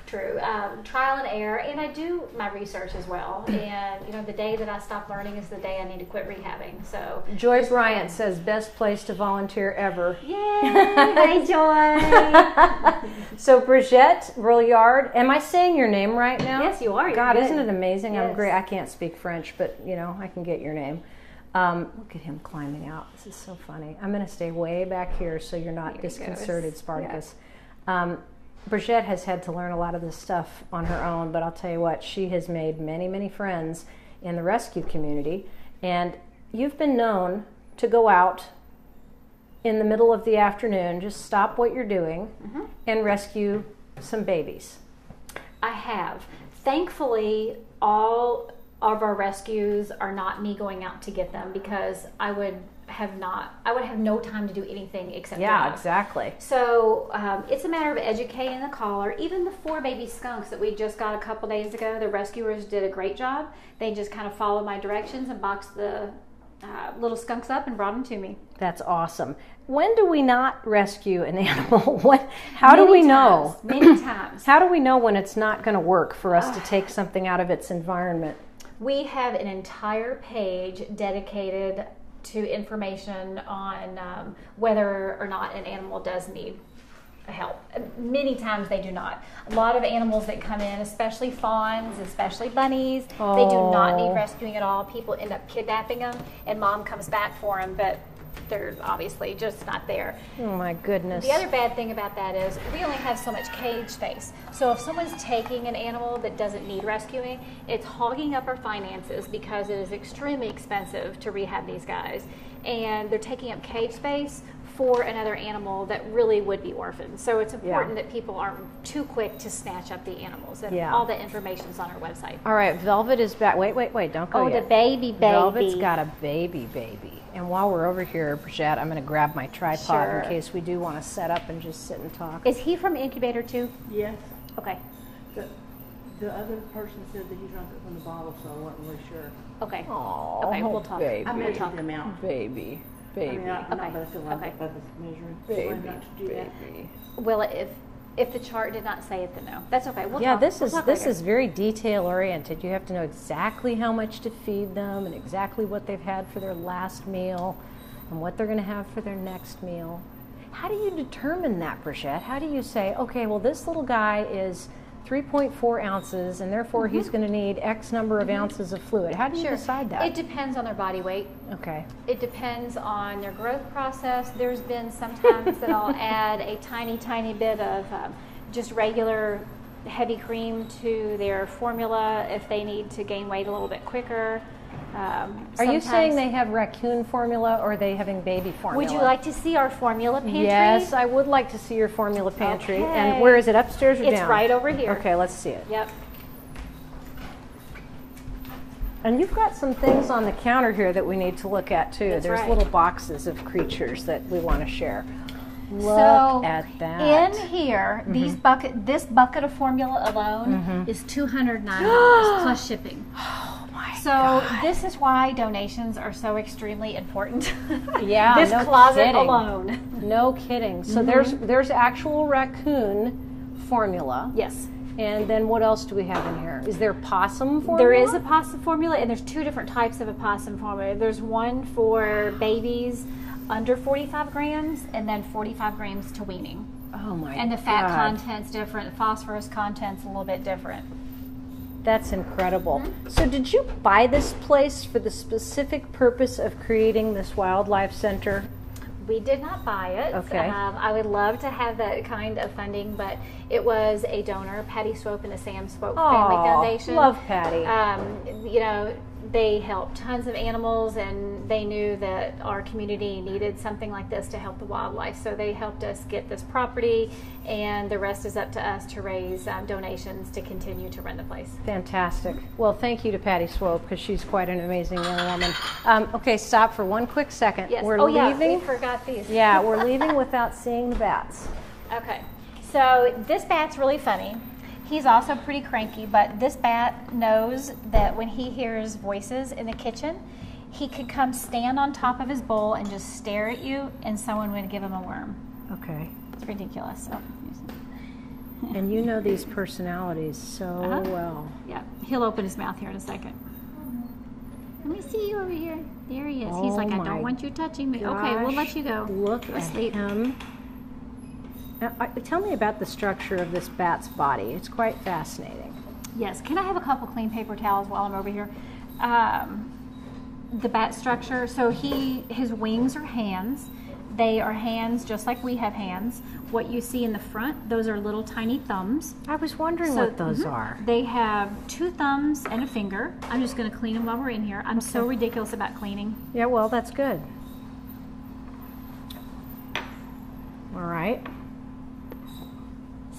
True. Trial and error, and I do my research as well. And you know, the day that I stop learning is the day I need to quit rehabbing. So, Joy Bryant says, best place to volunteer ever. yay! Hi, Joy. So Brigette Brouilliard, am I saying your name right now? Yes, you are. You're God, good. isn't it amazing? I'm Yes. great. I can't speak French, but you know, I can get your name. Look at him climbing out. This is so funny. I'm going to stay way back here so you're not Here he disconcerted, goes. Spartacus. Brigette has had to learn a lot of this stuff on her own, but I'll tell you what, she has made many, many friends in the rescue community. And you've been known to go out in the middle of the afternoon, just stop what you're doing, and rescue some babies. I have. Thankfully, all of our rescues are not me going out to get them, because I would I would have no time to do anything except Yeah, drive. exactly. So it's a matter of educating the caller. Even the 4 baby skunks that we just got a couple days ago, the rescuers did a great job. They just kind of followed my directions and boxed the little skunks up and brought them to me. That's awesome. When do we not rescue an animal? How do we know? Many times. How do we know when it's not going to work for us to take something out of its environment? We have an entire page dedicated to information on whether or not an animal does need help. Many times they do not. A lot of animals that come in, especially fawns, especially bunnies, they do not need rescuing at all. People end up kidnapping them and mom comes back for them, but they're obviously just not there. Oh my goodness. The other bad thing about that is we only have so much cage space. So if someone's taking an animal that doesn't need rescuing, it's hogging up our finances because it is extremely expensive to rehab these guys. And they're taking up cage space for another animal that really would be orphaned. So it's important that people aren't too quick to snatch up the animals. And all the information's on our website. All right, Velvet is back. Wait, don't go yet. Oh, the baby. Velvet's got a baby. And while we're over here, Brigette, I'm going to grab my tripod in case we do want to set up and just sit and talk. Is he from incubator too? Yes. Okay. The other person said that he drank it from the bottle, so I wasn't really sure. Okay. Oh, okay, we'll talk. Baby. I measured them out. Baby. I mean, not that I feel like by this measuring. Baby. Well, if the chart did not say it, then no. That's okay. We'll talk. This is is very detail oriented. You have to know exactly how much to feed them and exactly what they've had for their last meal and what they're going to have for their next meal. How do you determine that, Brigette? How do you say, okay, well, this little guy is 3.4 ounces and therefore he's going to need X number of ounces of fluid? How do you decide that? It depends on their body weight. Okay. It depends on their growth process. There's been sometimes that I'll add a tiny bit of just regular heavy cream to their formula if they need to gain weight a little bit quicker. Are you saying they have raccoon formula or are they having baby formula? Would you like to see our formula pantry? Yes, I would like to see your formula pantry. Okay. And where is it, upstairs or down? It's right over here. Okay, let's see it. Yep. And you've got some things on the counter here that we need to look at too. That's There's right. little boxes of creatures that we want to share. Look So at that. in here, this bucket of formula alone is $209 plus shipping. Oh my So God. this is why donations are so extremely important. Yeah, this no closet kidding. alone. No kidding. So there's actual raccoon formula. Yes. And then what else do we have in here? Is there possum formula? There is a possum formula, and there's 2 different types of a possum formula. There's one for babies under 45 grams, and then 45 grams to weaning. Oh my God. And the fat content's different, the phosphorus content's a little bit different. That's incredible. So did you buy this place for the specific purpose of creating this wildlife center? We did not buy it. Okay. I would love to have that kind of funding, but it was a donor, Patty Swope and the Sam Swope Family Foundation. Love Patty. They helped tons of animals, and they knew that our community needed something like this to help the wildlife. So they helped us get this property, and the rest is up to us to raise donations to continue to run the place. Fantastic. Well, thank you to Patty Swope because she's quite an amazing young woman. Okay, stop for one quick second. Yes. We're Yeah, leaving. we forgot these. Yeah, we're leaving without seeing the bats. Okay, so this bat's really funny. He's also pretty cranky, but this bat knows that when he hears voices in the kitchen, he could come stand on top of his bowl and just stare at you, and someone would give him a worm. Okay. It's ridiculous. So, And you know these personalities so well. yeah, he'll open his mouth here in a second. Let me see you over here. There he is. He's Oh like, I my don't want you touching me. Okay, we'll let you go. Look Go at sleep. him. Now, tell me about the structure of this bat's body. It's quite fascinating. Yes. Can I have a couple clean paper towels while I'm over here? The bat structure. So his wings are hands. They are hands just like we have hands. What you see in the front, those are little tiny thumbs. I was wondering what those are. They have 2 thumbs and a finger. I'm just going to clean them while we're in here. I'm so ridiculous about cleaning. Yeah, well, that's good. All right.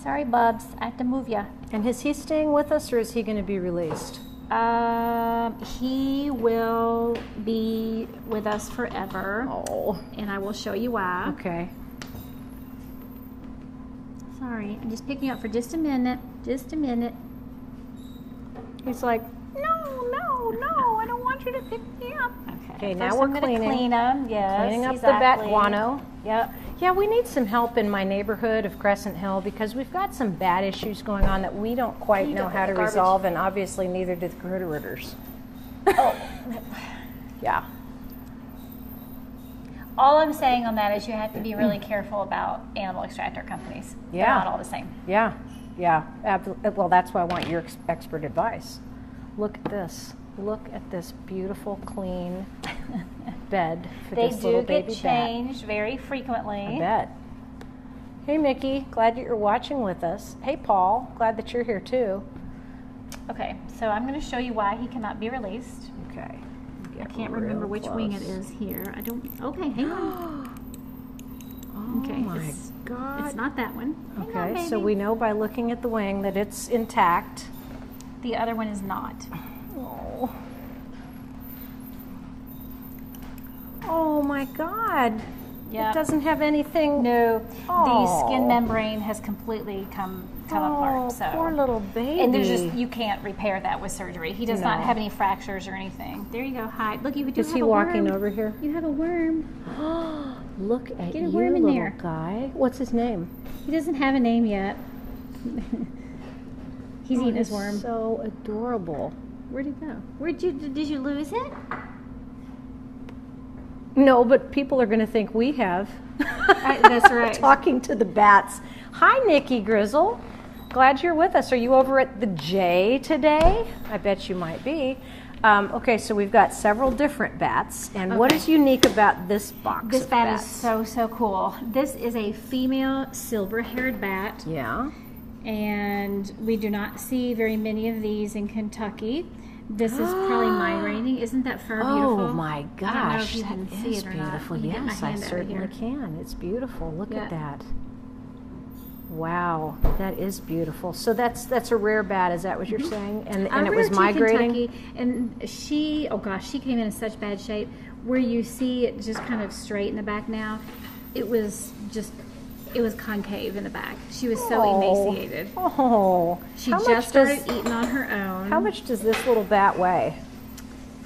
Sorry, Bubs. I have to move you. And is he staying with us or is he going to be released? He will be with us forever. Oh. And I will show you why. Okay. Sorry, I'm just picking up for just a minute. Just a minute. He's like, No, I don't want you to pick me up. okay, First now we're I'm gonna cleaning. clean them. Yes, Cleaning up exactly. the bat guano. Yep. Yeah, we need some help in my neighborhood of Crescent Hill because we've got some bat issues going on that we don't quite You know don't how to have garbage. resolve, and obviously neither do the critters. Oh. Yeah. All I'm saying on that is you have to be really careful about animal extractor companies. They're Yeah. not all the same. Yeah. Well, that's why I want your expert advice. Look at this. Look at this beautiful, clean bed for They this little do get baby bat. changed very frequently. I bet. Hey, Mickey. Glad that you're watching with us. Hey, Paul. Glad that you're here too. Okay, so I'm going to show you why he cannot be released. Okay. I can't remember which wing it is here. I don't. Okay, hang on. Oh Okay, my it's God. not that one. Hang on, Okay, so baby. we know by looking at the wing that it's intact. The other one is not. Oh. Oh my God. Yeah. It doesn't have anything. No, Oh. the skin membrane has completely come apart. So poor little baby. and there's just you can't repair that with surgery. He does not No. have any fractures or anything. There you go. Hi. Look, you do Is have he a walking worm. over here? You have a worm. Look at Get a you, worm in little there. guy. What's his name? He doesn't have a name yet. He's eating his worm. So adorable. Where'd it go? Did you lose it? No, but people are going to think we have. That's right. Talking to the bats. Hi, Nikki Grizzle. Glad you're with us. Are you over at the J today? I bet you might be. Okay, so we've got several different bats. And what is unique about this box? This of bat bats? is so cool. This is a female silver-haired bat, Yeah. and we do not see very many of these in Kentucky. This is probably migrating. Isn't that fur beautiful? Oh my gosh, I don't know if you that can see is it or not. beautiful. Let me get my Yes, I hand over certainly here. can. It's beautiful. Look Yeah. at that. Wow, that is beautiful. So that's a rare bat. Is that what you're saying? And I it reared was to migrating. Kentucky, and she came in such bad shape where you see it just kind of straight in the back now. It was concave in the back. She was so emaciated. Oh, She how just much started does, eating on her own. How much does this little bat weigh?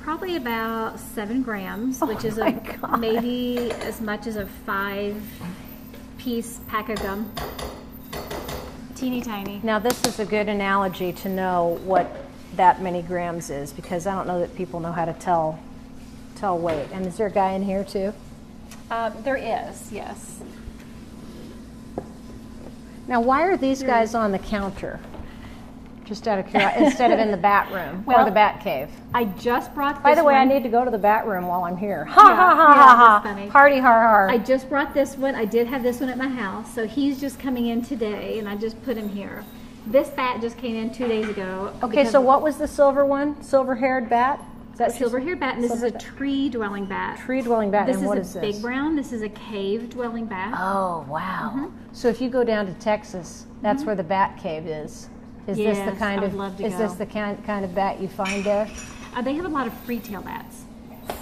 Probably about 7 grams, which is my God. maybe as much as a 5-piece pack of gum. Teeny tiny. Now this is a good analogy to know what that many grams is, because I don't know that people know how to tell weight. And is there a guy in here too? There is, yes. Now why are these guys on the counter? Just out of curiosity, instead of in the bat room or Well, the bat cave. I just brought this By the way, I one. need to go to the bat room while I'm here. Ha Yeah, ha ha yeah, ha ha! that's funny. Hardy har har. I just brought this one. I did have this one at my house, so he's just coming in today, and I just put him here. This bat just came in 2 days ago. Okay, so what was the silver one? Silver-haired bat? Is that Silver-haired bat, and this is a Silver- tree-dwelling bat. tree-dwelling bat? This And what is is a this? big brown. This is a cave-dwelling bat. Oh wow! Mm-hmm. So if you go down to Texas, that's where the bat cave is. Is this the Yes, kind I of would love to is this go. the kind of bat you find there? They have a lot of free-tail bats.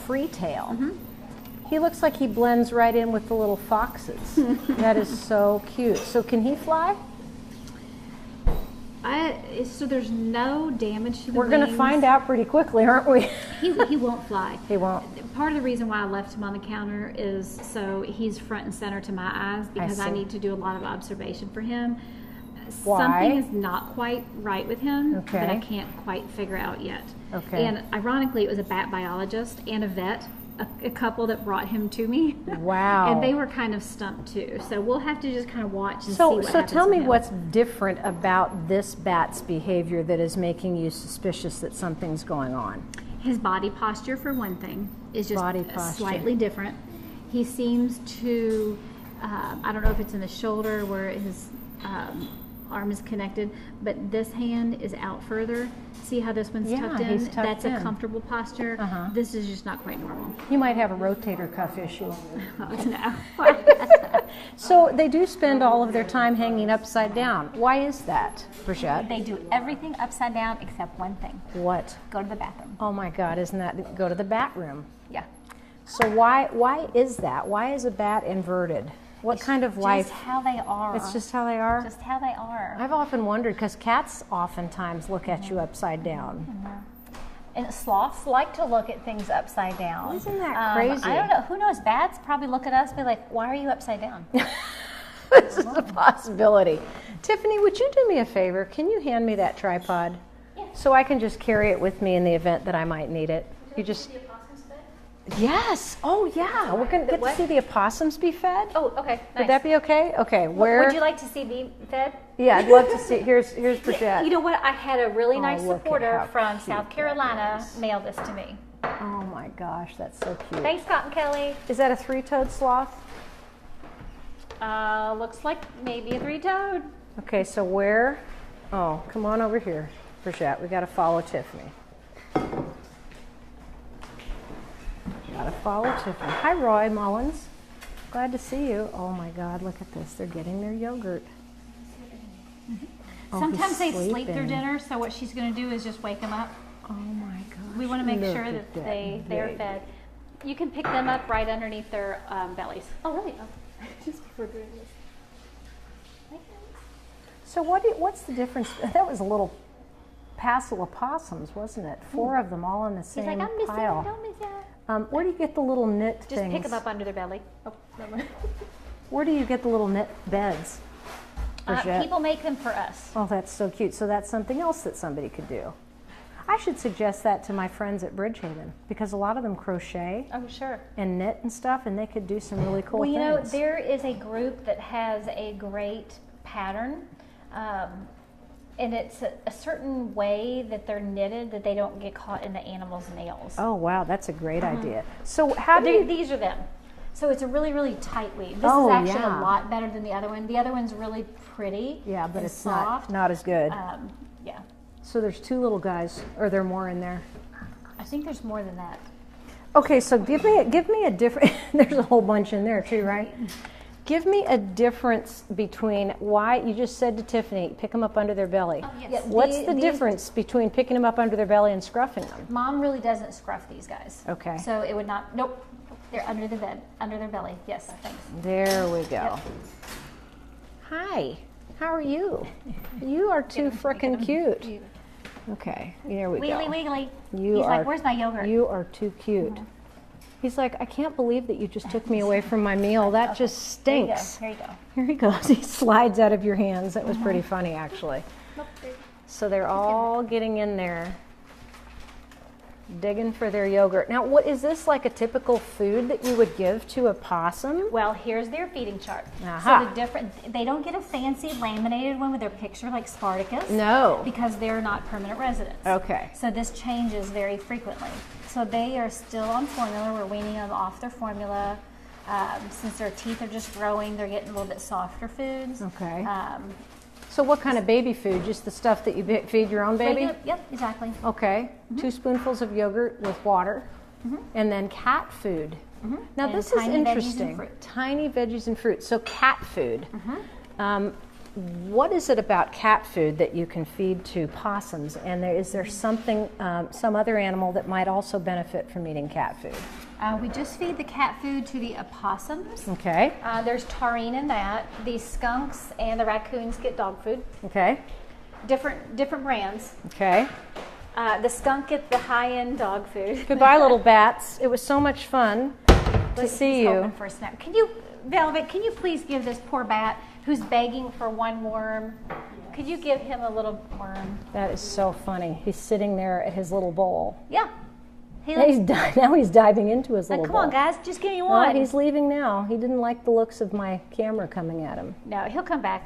Free-tail. Mm-hmm. He looks like he blends right in with the little foxes. That is so cute. So can he fly? So there's no damage to the We're going to wings. find out pretty quickly, aren't we? He won't fly. He won't. Part of the reason why I left him on the counter is so he's front and center to my eyes because I see. need to do a lot of observation for him. Why? Something is not quite right with him that I Okay. can't quite figure out yet. Okay. And ironically, it was a bat biologist and a vet, a couple that brought him to me. Wow. And they were kind of stumped too. So we'll have to just kind of watch and see So what happens tell me with him. what's different about this bat's behavior that is making you suspicious that something's going on. His body posture, for one thing, is just Body posture. slightly different. He seems to, I don't know if it's in the shoulder where his arm is connected, but this hand is out further. See how this one's Yeah, tucked in? he's tucked That's in. a comfortable posture. Uh-huh. This is just not quite normal. You might have a rotator cuff issue. Oh, no. So they do spend all of their time hanging upside down. Why is that, Brigette? They do everything upside down except one thing. What? Go to the bathroom. Oh my God, isn't that go to the bat room? Yeah. So why is that? Why is a bat inverted? What kind of life? Just how they are. It's just how they are? Just how they are. I've often wondered, because cats oftentimes look at you upside down. And sloths like to look at things upside down. Isn't that crazy? I don't know. Who knows? Bats probably look at us and be like, why are you upside down? This is a possibility. Tiffany, would you do me a favor? Can you hand me that tripod? Yeah. So I can just carry it with me in the event that I might need it. You just... Yes. Oh, yeah. We're going to get to see the opossums be fed. Oh, okay. Nice. Would that be okay? Okay. Where? Would you like to see me fed? Yeah, I'd love to see. Here's Brigette. You know what? I had a really nice look at supporter how from cute South that Carolina is. mail this to me. Oh my gosh, that's so cute. Thanks, Cotton Kelly. Is that a three-toed sloth? Looks like maybe a three-toed. Okay, so where? Oh, come on over here, Brigette. We got to follow Tiffany. Got to follow Tiffany. Hi, Roy Mullins. Glad to see you. Oh my God, look at this. They're getting their yogurt. Oh, Sometimes they he's sleep through sleeping. dinner, so what she's going to do is just wake them up. Oh my gosh. We want to make look sure at that they are baby. fed. You can pick them up right underneath their bellies. Oh, really? Oh, just before doing this. So what's the difference? That was a little passel of possums, wasn't it? 4 of them all in the He's same like, I'm missing, pile. don't miss that. Where do you get the little knit Just things? pick them up under their belly. Oh, never mind. Where do you get the little knit beds? Brigette? People make them for us. Oh, that's so cute. So that's something else that somebody could do. I should suggest that to my friends at Bridgehaven, because a lot of them crochet Oh, sure. and knit and stuff, and they could do some really cool Well, you know, things. there is a group that has a great pattern, and it's a certain way that they're knitted that they don't get caught in the animal's nails. Oh, wow, that's a great idea. So how do you... These are them. So it's a really, really tight weave. This Oh, is actually yeah. a lot better than the other one. The other one's really pretty. Yeah, but and it's soft. not as good. Yeah. So there's 2 little guys, or there are more in there? I think there's more than that. Okay, so give me a different... There's a whole bunch in there too, right? Give me a difference between why you just said to Tiffany, pick them up under their belly. Oh, yes. Yeah, what's the These- difference between picking them up under their belly and scruffing them? Mom really doesn't scruff these guys. Okay. So it would not. Nope. They're under the bed, under their belly. Yes. Thanks. There we go. Yep. Hi, how are you? You are too frickin' cute. Okay, there we Wiggly, go. wiggly. You He's are, like, "Where's my yogurt?" You are too cute. He's like, I can't believe that you just took me away from my meal. That just stinks. Here you go. Here he goes. He slides out of your hands. That was pretty funny, actually. So they're all getting in there, digging for their yogurt. Now, what is this, like a typical food that you would give to a possum? Well, here's their feeding chart. Aha. So the different, they don't get a fancy laminated one with their picture like Spartacus. No. Because they're not permanent residents. Okay. So this changes very frequently. So they are still on formula. We're weaning them off their formula. Since their teeth are just growing, they're getting a little bit softer foods. Okay. So what kind of baby food? Just the stuff that you feed your own baby? Yep, exactly. Okay. 2 spoonfuls of yogurt with water. And then cat food. Now And this is tiny veggies and interesting. fruit. Tiny veggies and fruit. So cat food. What is it about cat food that you can feed to possums? And is there something, some other animal that might also benefit from eating cat food? We just feed the cat food to the opossums. Okay. There's taurine in that. The skunks and the raccoons get dog food. Okay. Different brands. Okay. The skunk gets the high-end dog food. Goodbye, little bats. It was so much fun to see He's you. hoping for a snack. Can you, Velvet? Can you please give this poor bat who's begging for one worm? Could you give him a little worm? That is so funny. He's sitting there at his little bowl. Yeah. Now he's diving into his Like, little come on, bowl. guys, just give me Well, one. he's leaving now. He didn't like the looks of my camera coming at him. No, he'll come back.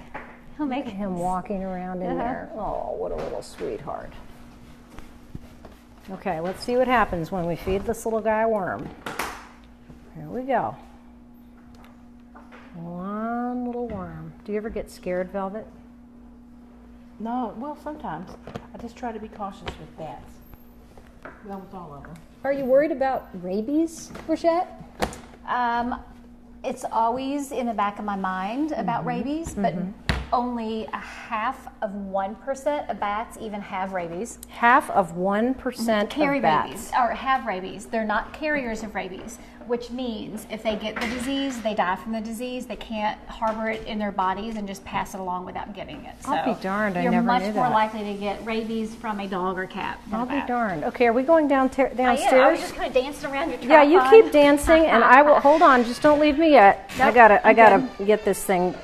He'll make Look at him walking around in Uh-huh. there. Oh, what a little sweetheart. Okay, let's see what happens when we feed this little guy a worm. Here we go. One little worm. Do you ever get scared, Velvet? No, well, sometimes. I just try to be cautious with bats. Well, with all of them. Are you worried about rabies, Brigette? It's always in the back of my mind about rabies, but only 0.5% of bats even have rabies. 0.5% Carry of bats. rabies, or have rabies. They're not carriers of rabies, which means if they get the disease, they die from the disease. They can't harbor it in their bodies and just pass it along without getting it. So I'll be darned, I you're never much knew more that. likely to get rabies from a dog or cat than I'll a be bat. darned. Okay, are we going downstairs? Yeah, I was just kind of dancing around your tripod. Yeah, you keep dancing, and I will. Hold on, just don't leave me yet. Nope, I gotta I'm get this thing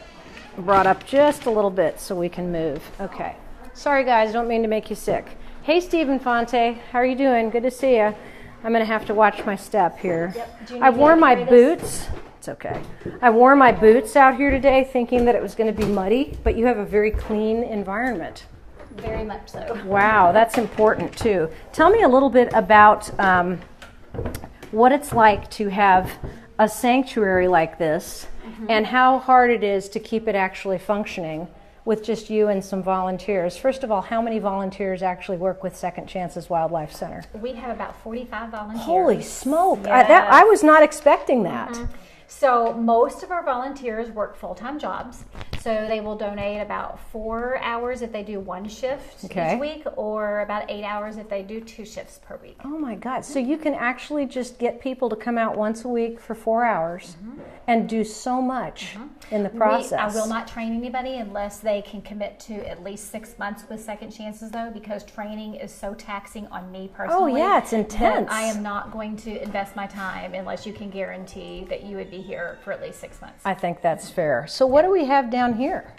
brought up just a little bit so we can move. Okay. Sorry, guys, don't mean to make you sick. Hey, Steve Infante, how are you doing? Good to see you. I'm gonna have to watch my step here. Yep. Do you I need wore to my carry this? boots. It's okay. I wore my boots out here today, thinking that it was going to be muddy, but you have a very clean environment. Very much so. Wow, that's important too. Tell me a little bit about what it's like to have a sanctuary like this and how hard it is to keep it actually functioning with just you and some volunteers. First of all, how many volunteers actually work with Second Chances Wildlife Center? We have about 45 volunteers. Holy smoke. Yes. I was not expecting that. So most of our volunteers work full-time jobs. So they will donate about 4 hours if they do one shift Okay. each week, or about 8 hours if they do 2 shifts per week. Oh my God. So you can actually just get people to come out once a week for 4 hours and do so much in the process. I will not train anybody unless they can commit to at least 6 months with Second Chances, though, because training is so taxing on me personally. Oh yeah, it's that intense. I am not going to invest my time unless you can guarantee that you would be here for at least 6 months. I think that's fair. So what do we have down here?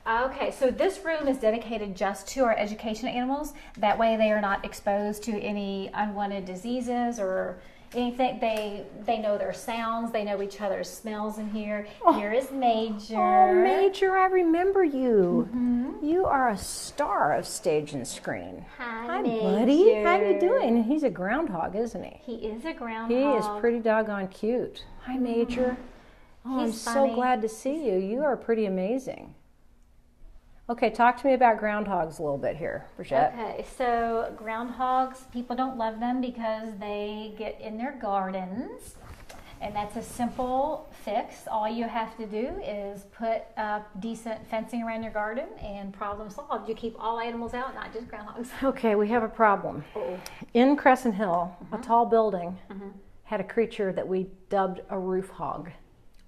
Okay, so this room is dedicated just to our education animals. That way they are not exposed to any unwanted diseases or anything. They know their sounds. They know each other's smells in here. Here is Major. Oh, Major, I remember you. You are a star of stage and screen. Hi, buddy. How you Major. doing? And he's a groundhog, isn't he? He is a groundhog. He is pretty doggone cute. Hi, Major. Oh, I'm He's so funny. glad to see you. You are pretty amazing. Okay, talk to me about groundhogs a little bit here, Brigette. Okay, so groundhogs, people don't love them because they get in their gardens. And that's a simple fix. All you have to do is put up decent fencing around your garden and problem solved. You keep all animals out, not just groundhogs. Okay, we have a problem. Uh-oh. In Crescent Hill, a tall building had a creature that we dubbed a roof hog.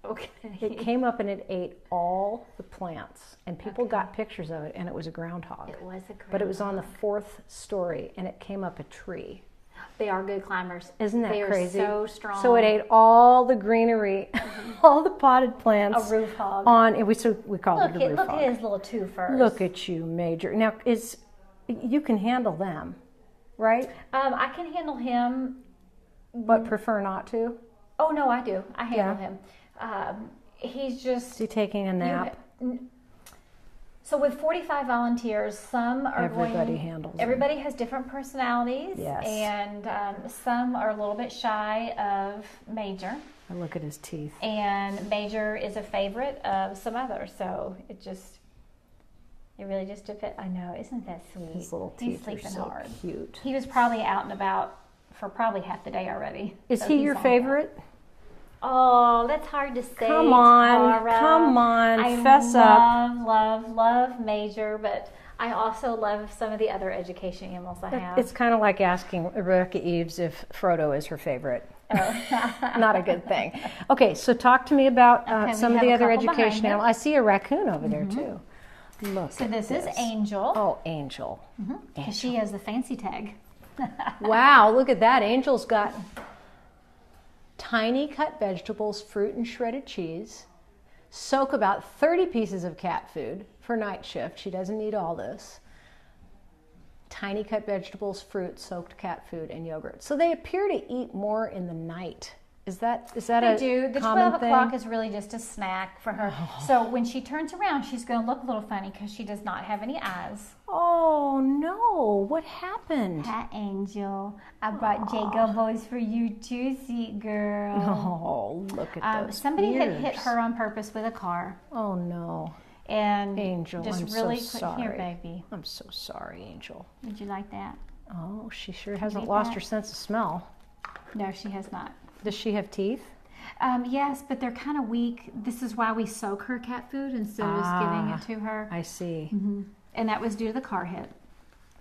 Okay. It came up and it ate all the plants, and people got pictures of it, and it was a groundhog. It was a groundhog. But it was on the 4th story, and it came up a tree. They are good climbers. Isn't that they crazy? They are so strong. So it ate all the greenery, all the potted plants. A roof hog. We called it a roof Look hog. at his little 2 furs. Look at you, Major. Now, you can handle them, right? I can handle him. But prefer not to? Oh, no, I do. I handle Yeah. him. He's just... Is he taking a nap? So with 45 volunteers, some are Everybody handles them. Everybody has different personalities. Yes. And some are a little bit shy of Major. I look at his teeth. And Major is a favorite of some others. So it really just depends. I know, isn't that sweet? His little He's teeth are sleeping so hard. cute. He was probably out and about for probably half the day already. Is So he he's your on favorite? Oh, that's hard to say. Come on, Tara. come on, I fess up. love Major, but I also love some of the other education animals I have. It's kind of like asking Rebecca Eves if Frodo is her favorite. Not a good thing. Okay, so talk to me about Okay, we some of have the a other couple behind education him. animals. I see a raccoon over there too. Look. So at this is Angel. Oh, Angel. Because she has the fancy tag. Wow, look at that. Angel's got tiny cut vegetables, fruit, and shredded cheese. Soak about 30 pieces of cat food for night shift. She doesn't need all this. Tiny cut vegetables, fruit, soaked cat food, and yogurt. So they appear to eat more in the night. Is that They a do. The common 12 thing? o'clock is really just a snack for her. So when she turns around, she's going to look a little funny because she does not have any eyes. Oh no! What happened? Hi, Angel. I brought Jago boys for you too, sweet girl. Oh, look at those Somebody had ears. hit her on purpose with a car. Oh no, And Angel! just I'm really so quick sorry. here, baby. I'm so sorry, Angel. Would you like that? Oh, she sure hasn't read lost that? her sense of smell. No, she has not. Does she have teeth? Yes, but they're kind of weak. This is why we soak her cat food instead of just giving it to her. I see. And that was due to the car hit.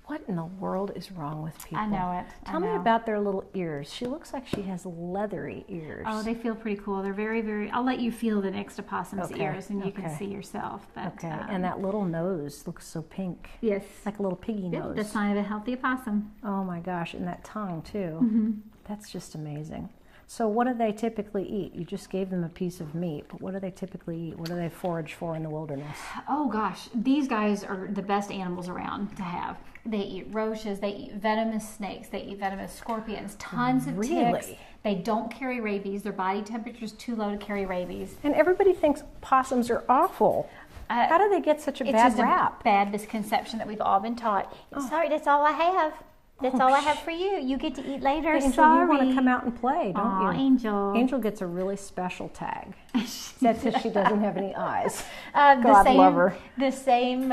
What in the world is wrong with people? I know it. Tell me about their little ears. She looks like she has leathery ears. Oh, they feel pretty cool. They're very, very... I'll let you feel the next opossum's ears and you can okay. see yourself. But, Okay, and that little nose looks so pink. Yes. Like a little piggy nose. The sign of a healthy opossum. Oh my gosh, and that tongue too. That's just amazing. So what do they typically eat? You just gave them a piece of meat, but what do they typically eat? What do they forage for in the wilderness? Oh gosh, these guys are the best animals around to have. They eat roaches, they eat venomous snakes, they eat venomous scorpions, tons of ticks. They don't carry rabies. Their body temperature is too low to carry rabies. And everybody thinks possums are awful. How do they get such a bad rap? A bad misconception that we've all been taught. Sorry, that's all I have. That's all I have for you. You get to eat later. Angel, Sorry. you want to come out and play, don't you? Angel. Angel gets a really special tag. That's if she doesn't have any eyes. God love her. The same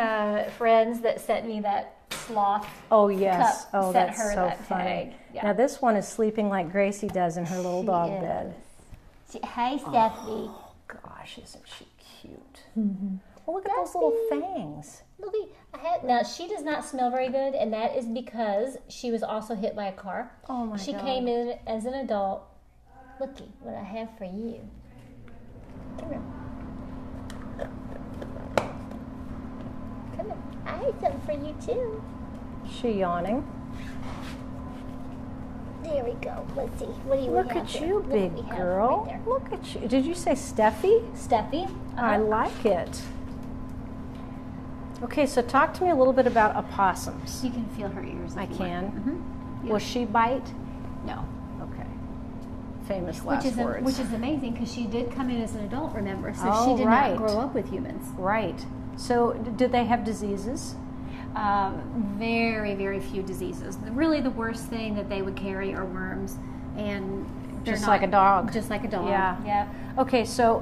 friends that sent me that sloth Oh, yes. cup Oh, sent that's her so that funny. tag. Yeah. Now, this one is sleeping like Gracie does in her little dog is. bed. Hey, Stephanie. Oh, gosh, isn't she cute? Well, look at those little fangs. Look, now she does not smell very good, and that is because she was also hit by a car. Oh, my She God. came in as an adult. Looky what I have for you. Come here. Come here. I have something for you too. She yawning. There we go. Let's see. What do you Look have at there? you, Look what we big have girl. right there. Look at you. Did you say Steffi? Steffi. I like it. Okay, so talk to me a little bit about opossums. You can feel her ears. I if you can. want. Will she bite? No. Okay. Famous last words. Which is amazing because she did come in as an adult, remember? So Oh, she did right. not grow up with humans. Right. So, do they have diseases? Very, very few diseases. Really, the worst thing that they would carry are worms, and they're Just not- like a dog. Just like a dog. Yeah. Yep. Okay, so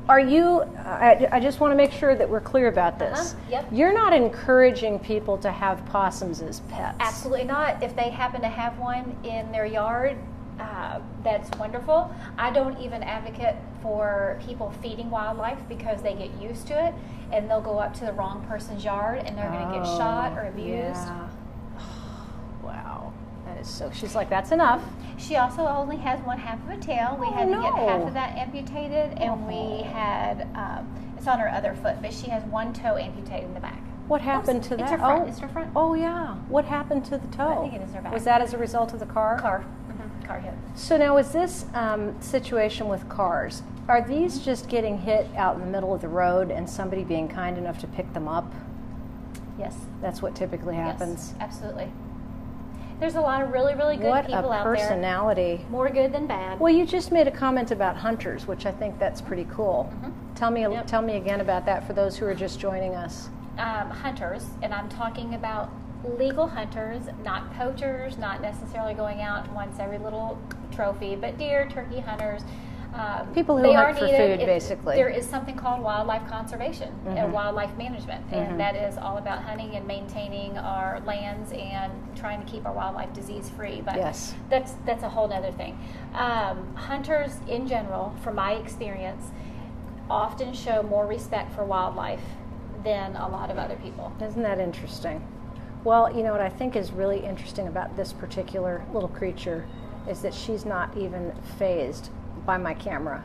are you, I just want to make sure that we're clear about this. Yep. You're not encouraging people to have possums as pets. Absolutely not. If they happen to have one in their yard, that's wonderful. I don't even advocate for people feeding wildlife because they get used to it and they'll go up to the wrong person's yard and they're going to get shot or abused. Yeah. Wow. That is so, she's like, that's enough. She also only has one half of a tail. We had to get half of that amputated, and we had, it's on her other foot, but she has one toe amputated in the back. What happened to that? It's her front. Oh, It's her front. oh, yeah. What happened to the toe? I think it is her back. Was that as a result of the car? Car hit. So now, is this situation with cars, are these just getting hit out in the middle of the road and somebody being kind enough to pick them up? Yes. That's what typically happens. Yes, absolutely. There's a lot of really, really good What people a out there. personality. More good than bad. Well, you just made a comment about hunters, which I think that's pretty cool. Tell me again about that for those who are just joining us. Hunters, and I'm talking about legal hunters, not poachers, not necessarily going out once every little trophy, but deer, turkey hunters. People who they hunt are for needed. food, basically. There is something called wildlife conservation and wildlife management, and that is all about hunting and maintaining our lands and trying to keep our wildlife disease free. But Yes. that's a whole other thing. Hunters in general, from my experience, often show more respect for wildlife than a lot of other people. Isn't that interesting? Well, you know what I think is really interesting about this particular little creature is that she's not even fazed by my camera.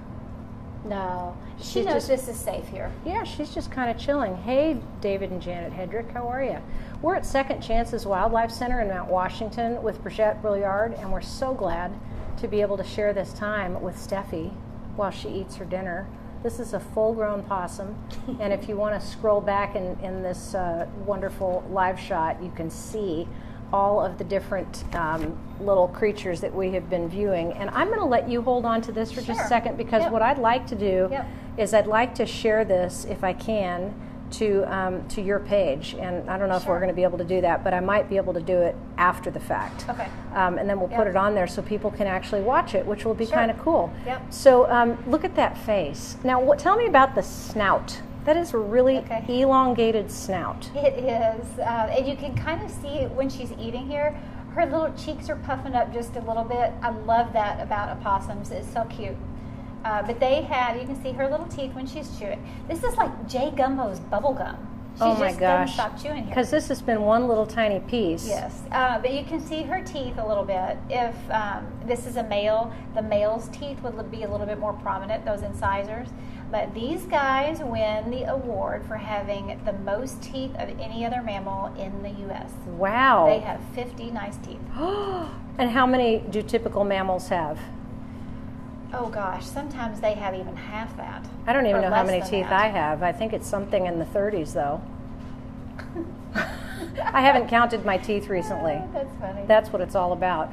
No, she She's knows just- this is safe here. Yeah, she's just kind of chilling. Hey, David and Janet Hedrick, how are you? We're at Second Chances Wildlife Center in Mount Washington with Brigette Brouilliard, and we're so glad to be able to share this time with Steffi while she eats her dinner. This is a full-grown possum, and if you want to scroll back in this wonderful live shot, you can see all of the different little creatures that we have been viewing. And I'm going to let you hold on to this for just a Sure. second, because Yep. what I'd like to do Yep. is I'd like to share this, if I can, to your page. And I don't know if we're Sure. going to be able to do that, but I might be able to do it after the fact. Okay. And then we'll put Yep. it on there so people can actually watch it, which will be Sure. kind of cool. Yep. So look at that face. Now, tell me about the snout. That is a really elongated snout. It is, and you can kind of see when she's eating here, Her little cheeks are puffing up just a little bit. I love that about opossums. It's so cute. But they have, you can see her little teeth when she's chewing. This is like Jay Gumbo's bubble gum. She Oh my just gosh. doesn't stop chewing here. Because this has been one little tiny piece. Yes, but you can see her teeth a little bit. If this is a male, the male's teeth would be a little bit more prominent, those incisors. But these guys win the award for having the most teeth of any other mammal in the U.S. Wow. They have 50 nice teeth. And how many do typical mammals have? Oh gosh, sometimes they have even half that. I don't even or know how less many than teeth that. I have. I think it's something in the 30s, though. I haven't counted my teeth recently. That's funny. That's what it's all about.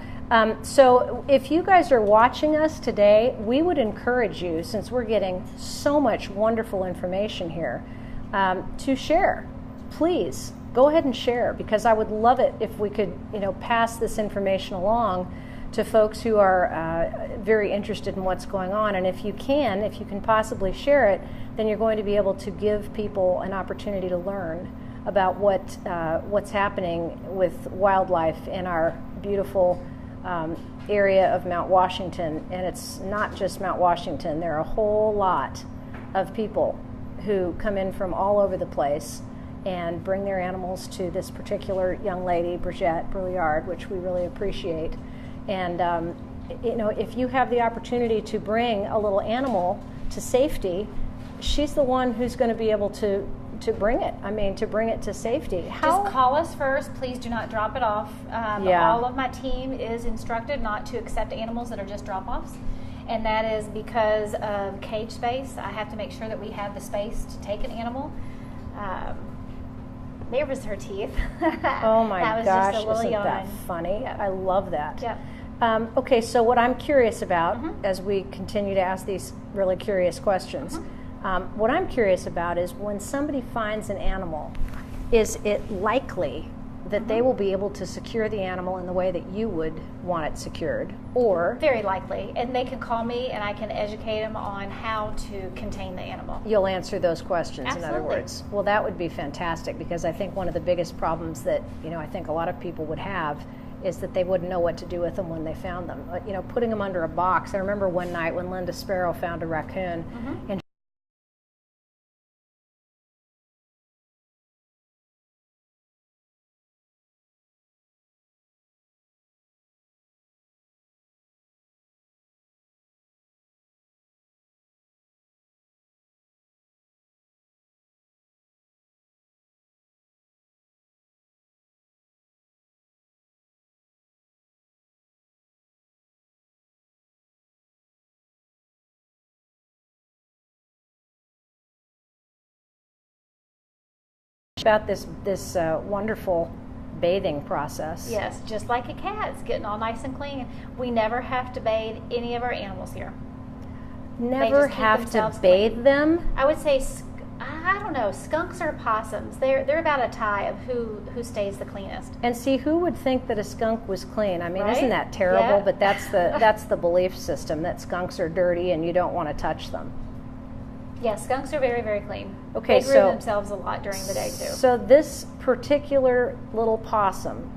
So if you guys are watching us today, we would encourage you, since we're getting so much wonderful information here, to share. Please go ahead and share, because I would love it if we could, pass this information along to folks who are very interested in what's going on. And if you can possibly share it, then you're going to be able to give people an opportunity to learn about what's happening with wildlife in our beautiful area of Mount Washington. And it's not just Mount Washington. There are a whole lot of people who come in from all over the place and bring their animals to this particular young lady, Brigette Brouilliard, which we really appreciate. And if you have the opportunity to bring a little animal to safety, she's the one who's going to be able to bring it. To bring it to safety. Just call us first. Please do not drop it off. All of my team is instructed not to accept animals that are just drop-offs. And that is because of cage space. I have to make sure that we have the space to take an animal. There was her teeth. Oh my that was gosh, just a little isn't yawn. that funny? Yep. I love that. Yep. Okay, so what I'm curious about, as we continue to ask these really curious questions, what I'm curious about is when somebody finds an animal, is it likely that they will be able to secure the animal in the way that you would want it secured? Or Very likely. And they can call me and I can educate them on how to contain the animal. you'll answer those questions, in other Absolutely. words. Well, that would be fantastic, because I think one of the biggest problems that, I think a lot of people would have is that they wouldn't know what to do with them when they found them. Putting them under a box. I remember one night when Linda Sparrow found a raccoon, and about this wonderful bathing process. Yes, just like a cat. It's getting all nice and clean. We never have to bathe any of our animals here. Never just keep have to themselves bathe them. I would say, I don't know, skunks or possums. They're about a tie of who stays the cleanest. And see, who would think that a skunk was clean? Right? Isn't that terrible? Yeah. But that's the belief system, that skunks are dirty and you don't want to touch them. Yeah, skunks are very, very clean. Okay, they groom so- themselves a lot during the day too. So this particular little possum,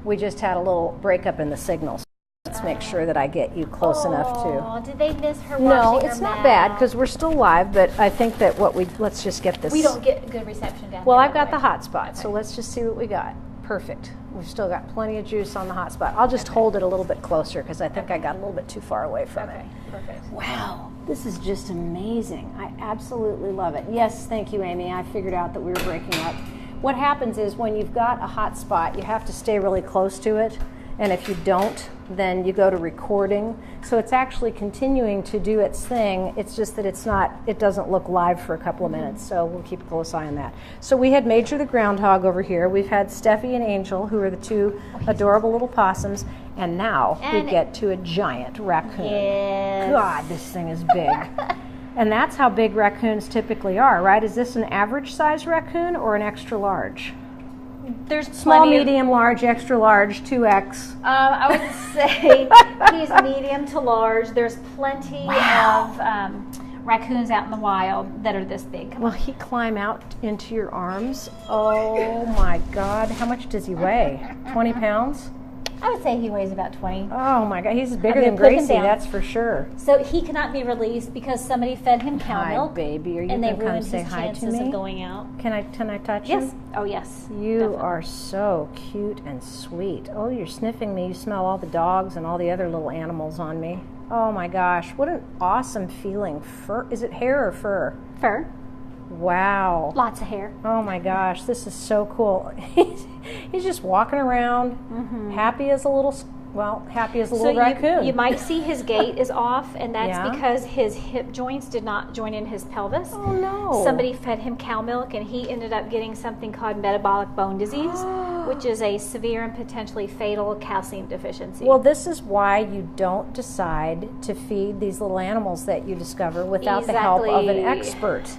we just had a little breakup in the signals. Let's make sure that I get you close enough to. Oh, did they miss her No, washing it's her not mouth? bad because we're still live, but I think that let's just get this. We don't get good reception down Well, here. I've got the by way. hotspot, so Okay. let's just see what we got. Perfect. We've still got plenty of juice on the hotspot. I'll just hold it a little bit closer because I think I got a little bit too far away from Okay, it. perfect. Wow, this is just amazing. I absolutely love it. Yes, thank you, Amy. I figured out that we were breaking up. What happens is when you've got a hot spot, you have to stay really close to it And if you don't, then you go to recording. So it's actually continuing to do its thing. It's just that it doesn't look live for a couple of minutes. So we'll keep a close eye on that. So we had Major the groundhog over here. We've had Steffi and Angel, who are the two adorable little possums. And now we get to a giant raccoon. Yes. God, this thing is big. And that's how big raccoons typically are, right? Is this an average size raccoon or an extra large? There's Small, plenty medium, large, extra large, 2X. I would say he's medium to large. There's plenty of raccoons out in the wild that are this big. Will he climb out into your arms? Oh my God. How much does he weigh? 20 pounds? I would say he weighs about 20. Oh my God. He's bigger I'm than gonna put him Gracie, down. that's for sure. So he cannot be released because somebody fed him cow Hi, milk. baby. Are you and they going to come ruined say his hi to chances me? of going out. Can I touch Yes. you? Oh, yes. You Definitely. are so cute and sweet. Oh, you're sniffing me. You smell all the dogs and all the other little animals on me. Oh my gosh, what an awesome feeling. Fur? Is it hair or fur? Fur. Wow. Lots of hair. Oh my gosh, this is so cool. He's just walking around, happy as a little raccoon. You might see his gait is off, and that's Yeah. because his hip joints did not join in his pelvis. Oh no. Somebody fed him cow milk, and he ended up getting something called metabolic bone disease, which is a severe and potentially fatal calcium deficiency. Well, this is why you don't decide to feed these little animals that you discover without the help of an Exactly. expert.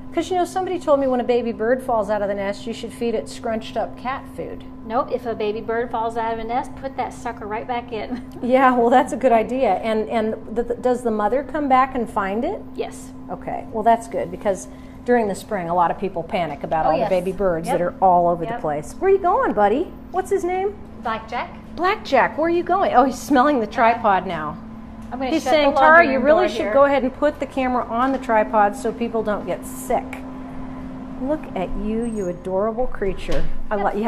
Because, somebody told me when a baby bird falls out of the nest, you should feed it scrunched up cat food. Nope, if a baby bird falls out of a nest, put that sucker right back in. Yeah, well, that's a good idea. And does the mother come back and find it? Yes. Okay, well, that's good because during the spring, a lot of people panic about all yes. the baby birds Yep. that are all over the Yep. place. Where are you going, buddy? What's his name? Blackjack. Blackjack. Where are you going? Oh, he's smelling the tripod now. I'm going to He's shut saying, the Tara, laundry you room really door should here. go ahead and put the camera on the tripod so people don't get sick. Look at you, you adorable creature.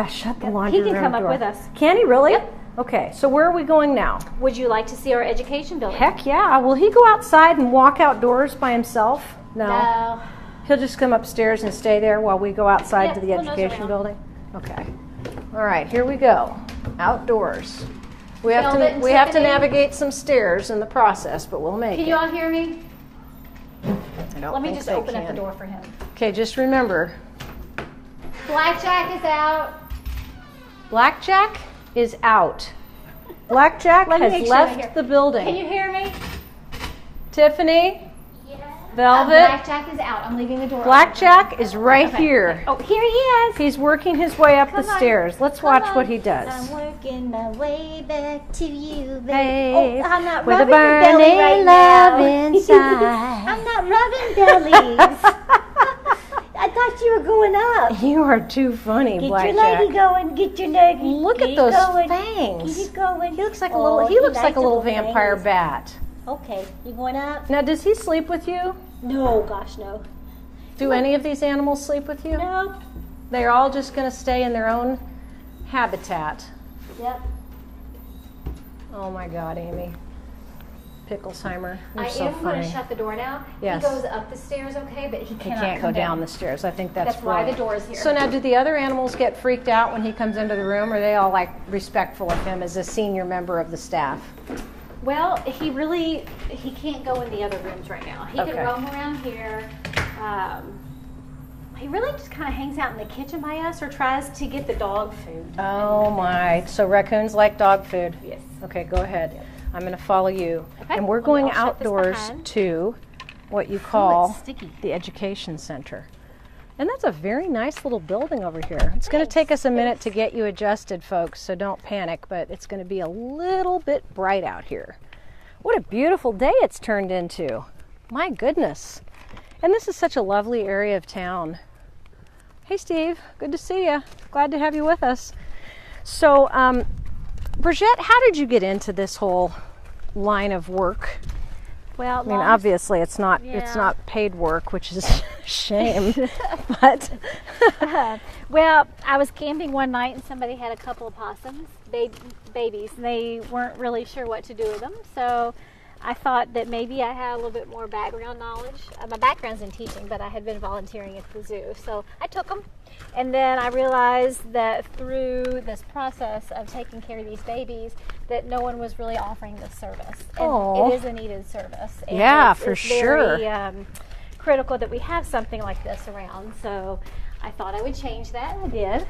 Shut the laundry He room can come up door. with us. Can he really? Yep. Okay, so where are we going now? Would you like to see our education building? Heck yeah. Will he go outside and walk outdoors by himself? No. He'll just come upstairs and stay there while we go outside Yeah, to the we'll nose education around. building? Okay. All right, here we go. Outdoors. We have Velvet to and we have to Tiffany. navigate some stairs in the process, but we'll make Can it. you all hear me? I don't Let me think just they open up the can. door for him. Okay, just remember, Blackjack is out. Blackjack is out. Blackjack Let me make has sure I left hear. the building. Can you hear me? Tiffany, Velvet, Blackjack is out. I'm leaving the door Blackjack is right open. here. Oh, here he is. He's working his way up the Come on. stairs. Let's Come watch on. what he does. I'm working my way back to you, babe. Babe, Oh, I'm not with a rubbing your belly burning right love now. inside. I'm not rubbing bellies. I thought you were going up. You are too funny, Get Blackjack. your leggy going. Get your leggy. Look Get at it those going. fangs. Get it going. He looks like Oh, a little. He looks like a little likes vampire fangs. bat. Okay, you going up? Now, does he sleep with you? No, gosh, no. Do any of these animals sleep with you? No. They're all just going to stay in their own habitat. Yep. Oh my God, Amy. Picklesheimer, you're I so am going funny. to shut the door now. Yes. He goes up the stairs, okay, but he He cannot can't go come down the stairs. I think that's That's why the brilliant. door is here. So now, do the other animals get freaked out when he comes into the room? Or are they all like respectful of him as a senior member of the staff? Well, he can't go in the other rooms right now. He Okay. can roam around here. He really just kind of hangs out in the kitchen by us or tries to get the dog food. Oh my! So raccoons like dog food. Yes. Okay, go ahead. I'm going to follow you, Okay. and we're Let me- going I'll shut this outdoors behind. to what you call it's sticky. the education center. And that's a very nice little building over here. It's going to take us a minute to get you adjusted, folks, so don't panic, but it's going to be a little bit bright out here. What a beautiful day it's turned into. My goodness. And this is such a lovely area of town. Hey, Steve. Good to see you. Glad to have you with us. So, Brigette, how did you get into this whole line of work? Well, I mean, obviously it's not paid work, which is a shame. But well, I was camping one night and somebody had a couple of possums, babies, and they weren't really sure what to do with them. So I thought that maybe I had a little bit more background knowledge. My background's in teaching, but I had been volunteering at the zoo. So I took them. And then I realized that through this process of taking care of these babies, that no one was really offering this service. And it is a needed service. And Yeah, it's for sure. Very critical that we have something like this around. So I thought I would change that, and I did.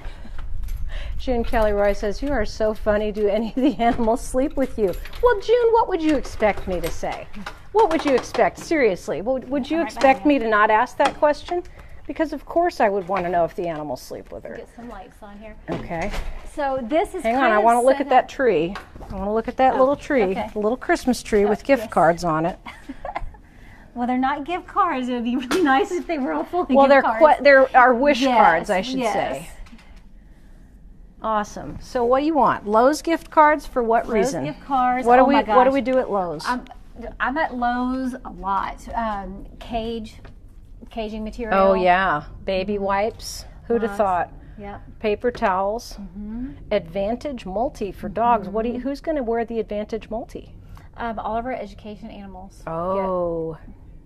June Kelly Roy says, "You are so funny. Do any of the animals sleep with you?" Well, June, what would you expect me to say? What would you expect? Seriously, would you expect me to not ask that question? Because of course I would want to know if the animals sleep with her. Get some lights on here. Okay. So this is Hang on, I want to look at that tree. I want to look at that little tree, okay. the little Christmas tree with gift cards on it. Well, they're not gift cards. It would be really nice if they were all full of Well, gift cards. they're our wish cards, I should yes. say. Awesome. So what do you want? Lowe's gift cards for what reason? Gift cards. What do my we gosh. What do we do at Lowe's? I'm at Lowe's a lot. Caging material. Oh yeah, baby wipes. Who'd have thought? Yep. Paper towels. Advantage multi for dogs. Who's going to wear the Advantage multi? All of our education animals. Oh,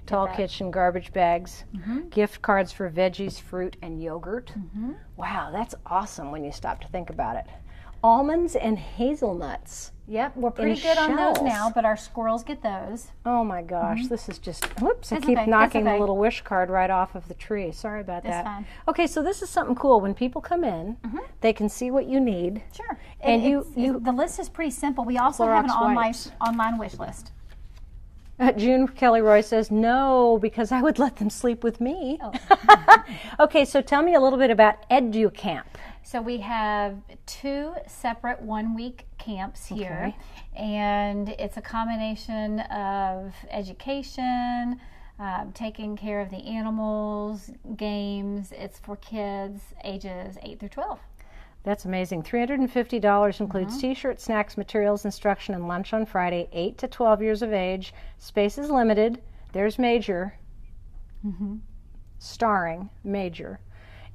tall kitchen garbage bags. Gift cards for veggies, fruit, and yogurt. Wow, that's awesome when you stop to think about it. Almonds and hazelnuts. Yep, we're pretty In good on those shells. now, but our squirrels get those. Oh my gosh, this is just, whoops, I That's keep okay, knocking that's the okay. little wish card right off of the tree. Sorry about That's that. fine. Okay, so this is something cool. When people come in, they can see what you need. Sure. And the list is pretty simple. We also have an Clorox wipes. online wish list. June Kelly Roy says, no, because I would let them sleep with me. Oh. Okay, so tell me a little bit about EduCamp. So we have 2 separate 1-week camps here, and it's a combination of education, taking care of the animals, games. It's for kids ages 8 through 12. That's amazing. $350 includes T-shirts, snacks, materials, instruction, and lunch on Friday, 8 to 12 years of age. Space is limited. There's Major, starring Major.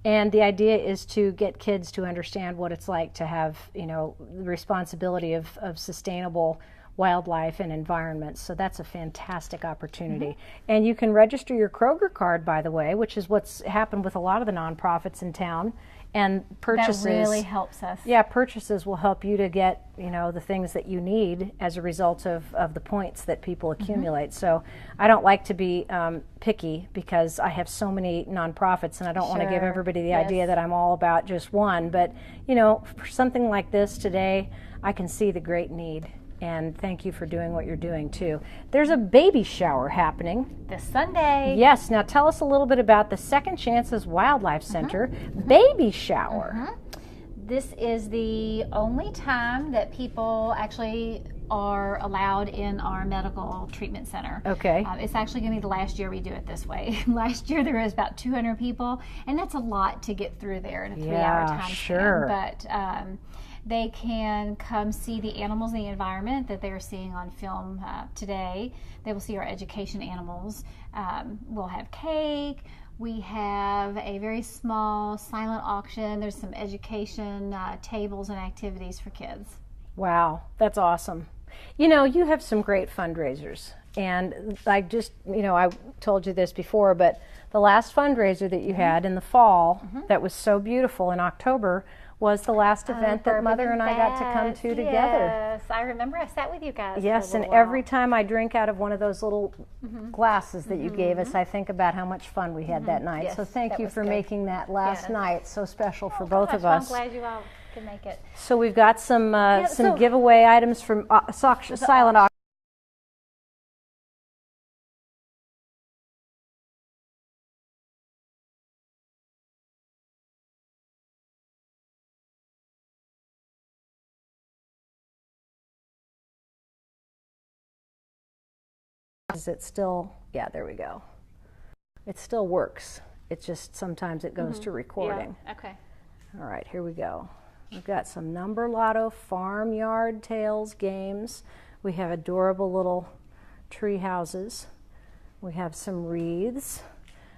And the idea is to get kids to understand what it's like to have, the responsibility of sustainable wildlife and environments. So that's a fantastic opportunity. And you can register your Kroger card, by the way, which is what's happened with a lot of the nonprofits in town. And purchases. That really helps us. Yeah, purchases will help you to get, the things that you need as a result of the points that people accumulate. So I don't like to be picky because I have so many nonprofits and I don't want to give everybody the idea that I'm all about just one. But, for something like this today, I can see the great need. And thank you for doing what you're doing, too. There's a baby shower happening This Sunday. Yes. Now tell us a little bit about the Second Chances Wildlife Center baby shower. This is the only time that people actually are allowed in our medical treatment center. Okay. It's actually going to be the last year we do it this way. Last year there was about 200 people, and that's a lot to get through there in a 3-hour time sure. span. But they can come see the animals in the environment that they're seeing on film today. They will see our education animals. We'll have cake. We have a very small silent auction. There's some education tables and activities for kids. Wow, that's awesome. You have some great fundraisers. And I just, I told you this before, but the last fundraiser that you had in the fall that was so beautiful in October was the last event that Mother and I got to come to together. Yes, I remember I sat with you guys. Yes, and every time I drink out of one of those little glasses that you gave us, I think about how much fun we had that night. Yes, so thank that you was for good. making that last Yes. night so special for both of us. I'm glad you all could make it. So we've got some so- giveaway items from Silent Auction. Is it still? Yeah, there we go. It still works. It's just sometimes it goes to recording. Yeah. Okay. All right, here we go. We've got some Number Lotto Farmyard Tales games. We have adorable little tree houses. We have some wreaths.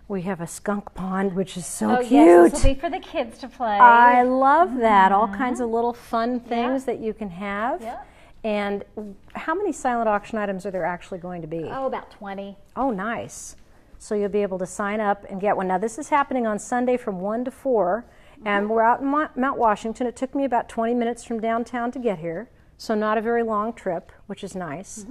We have a skunk pond, which is so cute. Yes, this will be for the kids to play. I love that. All kinds of little fun things that you can have. Yeah. And how many silent auction items are there actually going to be? Oh, about 20. Oh, nice. So you'll be able to sign up and get one. Now, this is happening on Sunday from 1 to 4, and we're out in Mount Washington. It took me about 20 minutes from downtown to get here, so not a very long trip, which is nice.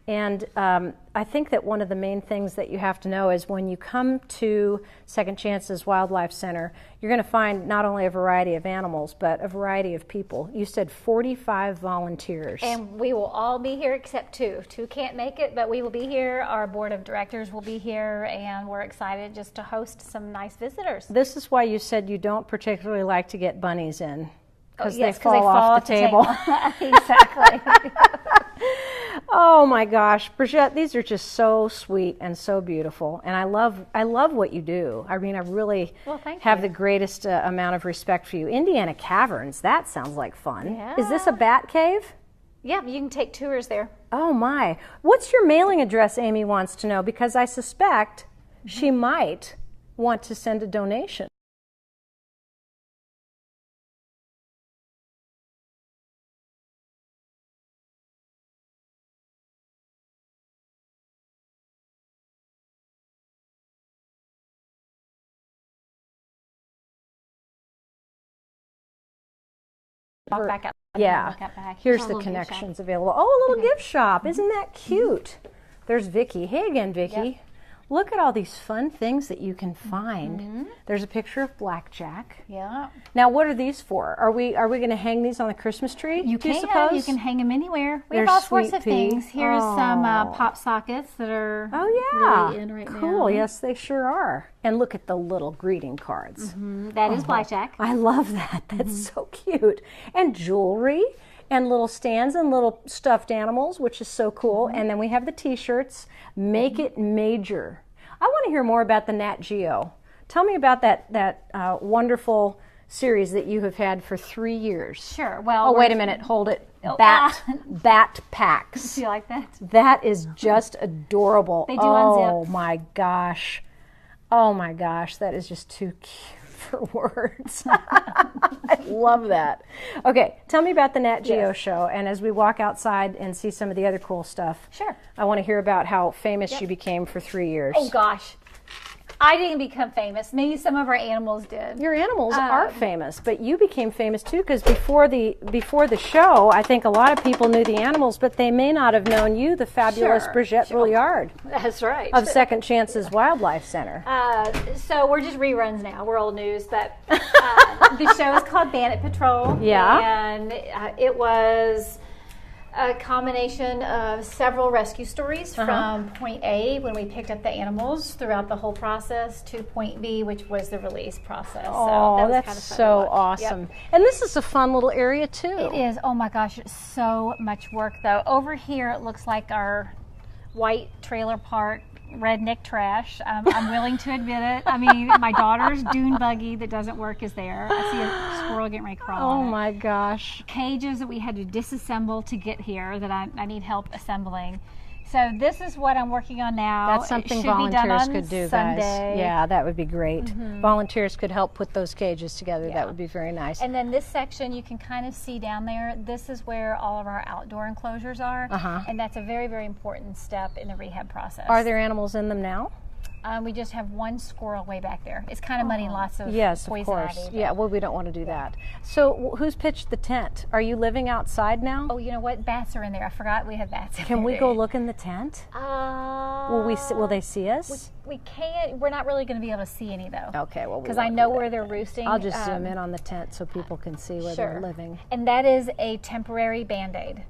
And I think that one of the main things that you have to know is when you come to Second Chances Wildlife Center, you're going to find not only a variety of animals, but a variety of people. You said 45 volunteers. And we will all be here except two. Two can't make it, but we will be here. Our board of directors will be here, and we're excited just to host some nice visitors. This is why you said you don't particularly like to get bunnies in, because Yes, they fall off the table. Exactly. Oh my gosh, Brigette, these are just so sweet and so beautiful, and I love what you do. I mean, I really thank have you. the greatest amount of respect for you. Indiana Caverns, that sounds like fun. Yeah. Is this a bat cave? Yeah, you can take tours there. Oh my. What's your mailing address, Amy wants to know, because I suspect she might want to send a donation. Walk back up. Yeah. Walk up back. Here's Our the little gift shop. connections available. Oh, a little gift shop. Isn't that cute? There's Vicky. Hey again, Vicky. Yep. Look at all these fun things that you can find. There's a picture of Blackjack. Yeah. Now, what are these for? Are we going to hang these on the Christmas tree? You do can. you suppose? You can hang them anywhere. We They're have all sorts sweet of things. pea. Here's some Oh. pop sockets that are Oh yeah. really in right cool. now. Yes, they sure are. And look at the little greeting cards. That is Blackjack. I love that. That's so cute. And jewelry and little stands and little stuffed animals, which is so cool. And then we have the t-shirts. Make it major. I want to hear more about the Nat Geo. Tell me about that wonderful series that you have had for 3 years. Sure. Well, Oh, wait we're- a minute. Hold it. Oh, Bat packs. Do you like that? That is just adorable. They do Oh unzip. my gosh. Oh my gosh. That is just too cute for words. I love that. Okay, tell me about the Nat Geo show. And as we walk outside and see some of the other cool stuff, Sure. I want to hear about how famous you became for 3 years. Oh gosh, I didn't become famous. Maybe some of our animals did. Your animals are famous, but you became famous too, because before the show, I think a lot of people knew the animals, but they may not have known you, the fabulous Sure, Brigette Brouilliard That's right. of Second Chances Wildlife Center. So we're just reruns now. We're old news, but the show is called Bandit Patrol. Yeah. And it was a combination of several rescue stories from point A, when we picked up the animals, throughout the whole process, to point B, which was the release process. Oh, so that was that's kind of fun to so watch. awesome. Yep. And this is a fun little area too. It is. Oh my gosh, it's so much work though. Over here, it looks like our white trailer park redneck trash. I'm willing to admit it. I mean, my daughter's dune buggy that doesn't work is there. I see a squirrel getting ready to crawl Oh on it. my gosh. Cages that we had to disassemble to get here that I need help assembling. So this is what I'm working on now. That's It something should be done volunteers on could do, Sunday. guys. Yeah, that would be great. Volunteers could help put those cages together. That would be very nice. And then this section you can kind of see down there. This is where all of our outdoor enclosures are. And that's a very, very important step in the rehab process. Are there animals in them now? We just have one squirrel way back there. It's kind of muddy and lots of Yes, of poison course. ivy. Yeah, well, we don't want to do that. So, who's pitched the tent? Are you living outside now? Oh, you know what? Bats are in there. I forgot we have bats in Can there. we go look in the tent? Will they see us? We can't. We're not really going to be able to see any though. Okay, well, we Because won't I do know that. where they're roosting. I'll just zoom in on the tent so people can see where they're living. And that is a temporary Band-Aid.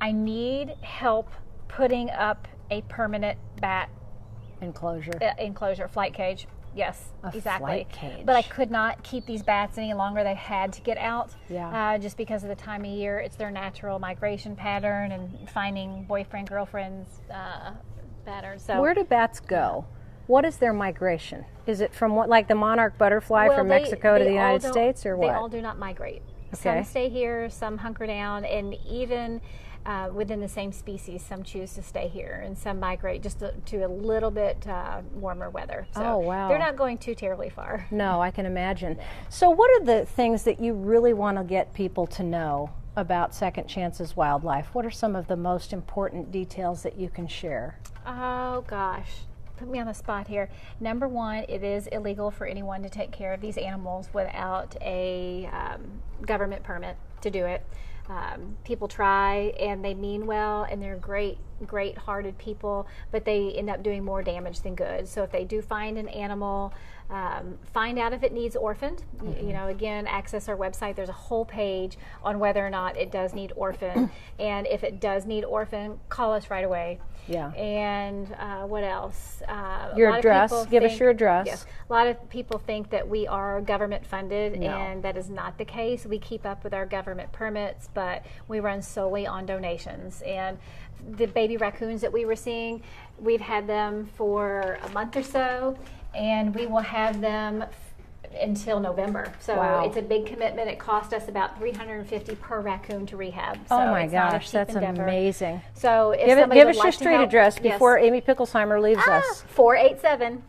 I need help putting up a permanent bat Enclosure. flight cage. Yes, exactly. flight cage. But I could not keep these bats any longer. They had to get out. Yeah. Just because of the time of year. It's their natural migration pattern and finding boyfriend, girlfriends pattern. So Where do bats go? What is their migration? Is it from like the monarch butterfly from Mexico to the United States, or what? They all do not migrate. Okay. Some stay here, some hunker down, and even within the same species, some choose to stay here, and some migrate just to a little bit warmer weather. So Oh, wow. they're not going too terribly far. No, I can imagine. So what are the things that you really want to get people to know about Second Chances Wildlife? What are some of the most important details that you can share? Oh gosh, put me on the spot here. Number one, it is illegal for anyone to take care of these animals without a government permit to do it. People try and they mean well and they're great-hearted people, but they end up doing more damage than good. So if they do find an animal, find out if it needs orphaned. You know, again, access our website. There's a whole page on whether or not it does need orphaned. And if it does need orphaned, call us right away. Yeah. And what else? Your address. Give us your address. Yes. A lot of people think that we are government funded, No. and that is not the case. We keep up with our government permits, but we run solely on donations. And the baby raccoons that we were seeing, we've had them for a month or so, and we will have them until November. So Wow. it's a big commitment. It cost us about $350 per raccoon to rehab. So Oh my it's not a gosh, cheap that's endeavor. amazing. So if Give somebody us would your like to street help- address Yes. before Amy Picklesheimer leaves us. 487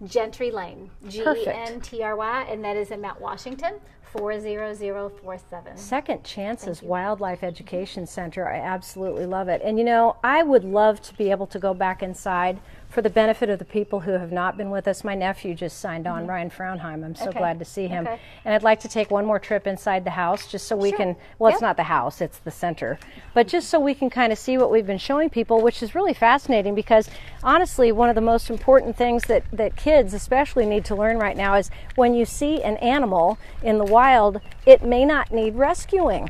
Gentry Lane, Perfect. Gentry, and that is in Mount Washington, 40047. Second Chances Wildlife Education Center. I absolutely love it. And you know, I would love to be able to go back inside for the benefit of the people who have not been with us. My nephew just signed on, Ryan Fraunheim. I'm so Okay. glad to see him. Okay. And I'd like to take one more trip inside the house just so we Sure. can, well, it's Yep. not the house, it's the center. But just so we can kind of see what we've been showing people, which is really fascinating because honestly, one of the most important things that kids especially need to learn right now is when you see an animal in the wild, it may not need rescuing.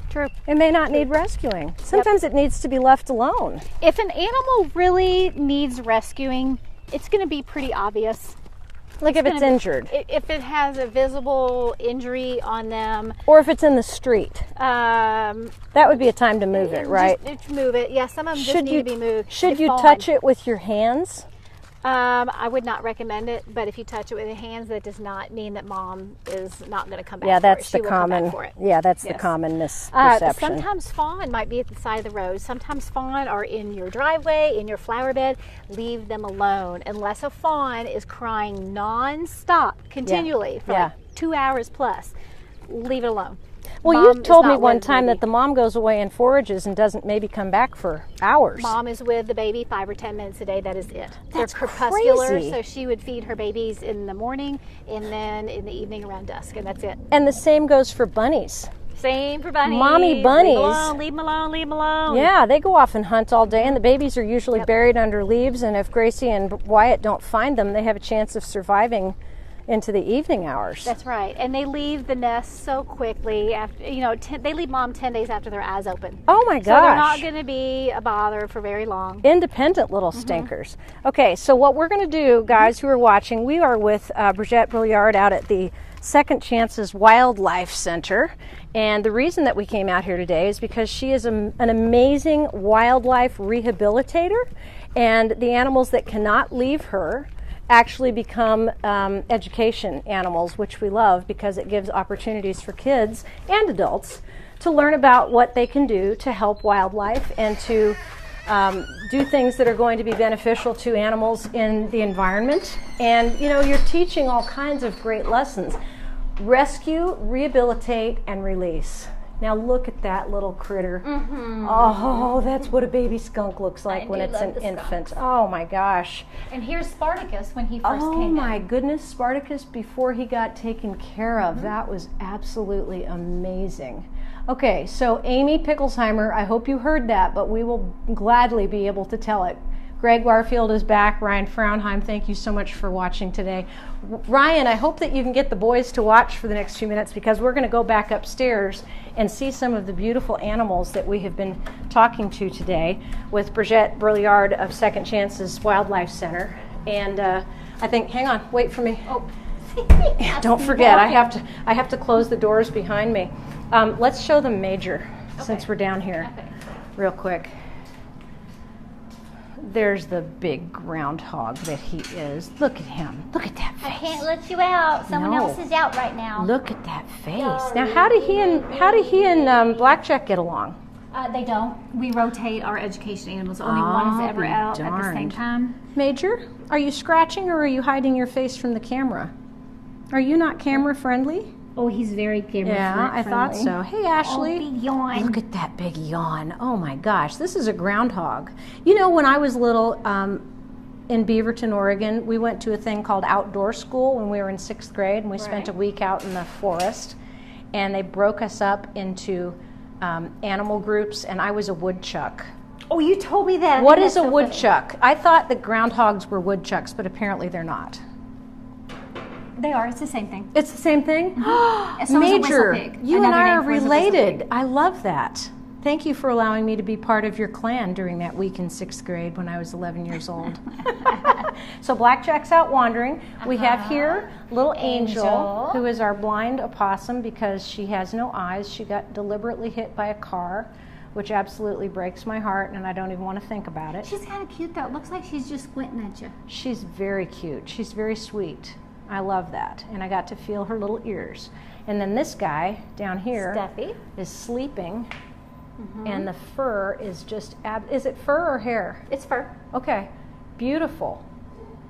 True. It may not need rescuing. Sometimes it needs to be left alone. If an animal really needs rescuing, it's going to be pretty obvious. Like if it's gonna be- injured If it has a visible injury on them, or if it's in the street. That would be a time to move it, right? Just move it. Yeah, some of them just Should need you to be moved. should If you fallen. touch it with your hands? I would not recommend it, but if you touch it with your hands, that does not mean that mom is not going to come back Yeah, for that's it. She the will come common. back for it. Yeah, that's the Yes. common misperception. Sometimes fawn might be at the side of the road. Sometimes fawn are in your driveway, in your flower bed. Leave them alone unless a fawn is crying non-stop, continually for Yeah. like 2 hours plus. Leave it alone. Well, Mom you is told me not one with time baby. that the mom goes away and forages and doesn't maybe come back for hours. Mom is with the baby 5 or 10 minutes a day. That is it. That's They're crepuscular, crazy. so she would feed her babies in the morning and then in the evening around dusk, and that's it. And the same goes for bunnies. Same for bunnies. Mommy bunnies. Leave them alone, leave them alone. Yeah, they go off and hunt all day, and the babies are usually buried under leaves. And if Gracie and Wyatt don't find them, they have a chance of surviving into the evening hours. That's right. And they leave the nest so quickly after, they leave mom 10 days after their eyes open. Oh my So they're not gosh. going to be a bother for very long. Independent little stinkers. Okay, so what we're going to do, guys who are watching, we are with Brigette Brouilliard out at the Second Chances Wildlife Center. And the reason that we came out here today is because she is an amazing wildlife rehabilitator. And the animals that cannot leave her actually become education animals, which we love because it gives opportunities for kids and adults to learn about what they can do to help wildlife and to do things that are going to be beneficial to animals in the environment. And you're teaching all kinds of great lessons. Rescue, rehabilitate, and release. Now look at that little critter. Oh, that's what a baby skunk looks like when do it's love an the skunk. infant. Oh my gosh. And here's Spartacus when he first Oh came my in. goodness, Spartacus before he got taken care of. That was absolutely amazing. Okay, so Amy Picklesheimer, I hope you heard that, but we will gladly be able to tell it. Greg Warfield is back. Ryan Fraunheim, thank you so much for watching today. Ryan, I hope that you can get the boys to watch for the next few minutes because we're going to go back upstairs and see some of the beautiful animals that we have been talking to today with Brigette Brouilliard of Second Chances Wildlife Center. And I think, hang on, wait for me. Oh, don't forget, I have to close the doors behind me. Let's show them Major since we're down here real quick. There's the big groundhog that he is. Look at him. Look at that face. I can't let you out. Someone No. else is out right now. Look at that face. Now, how did he and Blackjack get along? They don't. We rotate our education animals. Only one is ever be out at the same darned. time. Major, are you scratching or are you hiding your face from the camera? Are you not camera friendly? Oh, he's very camera Yeah, I thought friendly. so. Hey, Ashley. Oh, big yawn. Look at that big yawn. Oh my gosh, this is a groundhog. You know, when I was little in Beaverton, Oregon, we went to a thing called outdoor school when we were in 6th grade, and we spent a week out in the forest, and they broke us up into animal groups, and I was a woodchuck. Oh, you told me that. What is a woodchuck? I thought that groundhogs were woodchucks, but apparently they're not. They are. It's the same thing. It's the same thing? So is a Major, whistle pig. you and Another I name are for it is a whistle related. pig. I love that. Thank you for allowing me to be part of your clan during that week in 6th grade when I was 11 years old. So Blackjack's out wandering. We have here little Angel, who is our blind opossum because she has no eyes. She got deliberately hit by a car, which absolutely breaks my heart, and I don't even want to think about it. She's kind of cute, though. It looks like she's just squinting at you. She's very cute. She's very sweet. I love that. And I got to feel her little ears. And then this guy down here Stuffy. is sleeping, and the fur is just, is it fur or hair? It's fur. Okay, beautiful.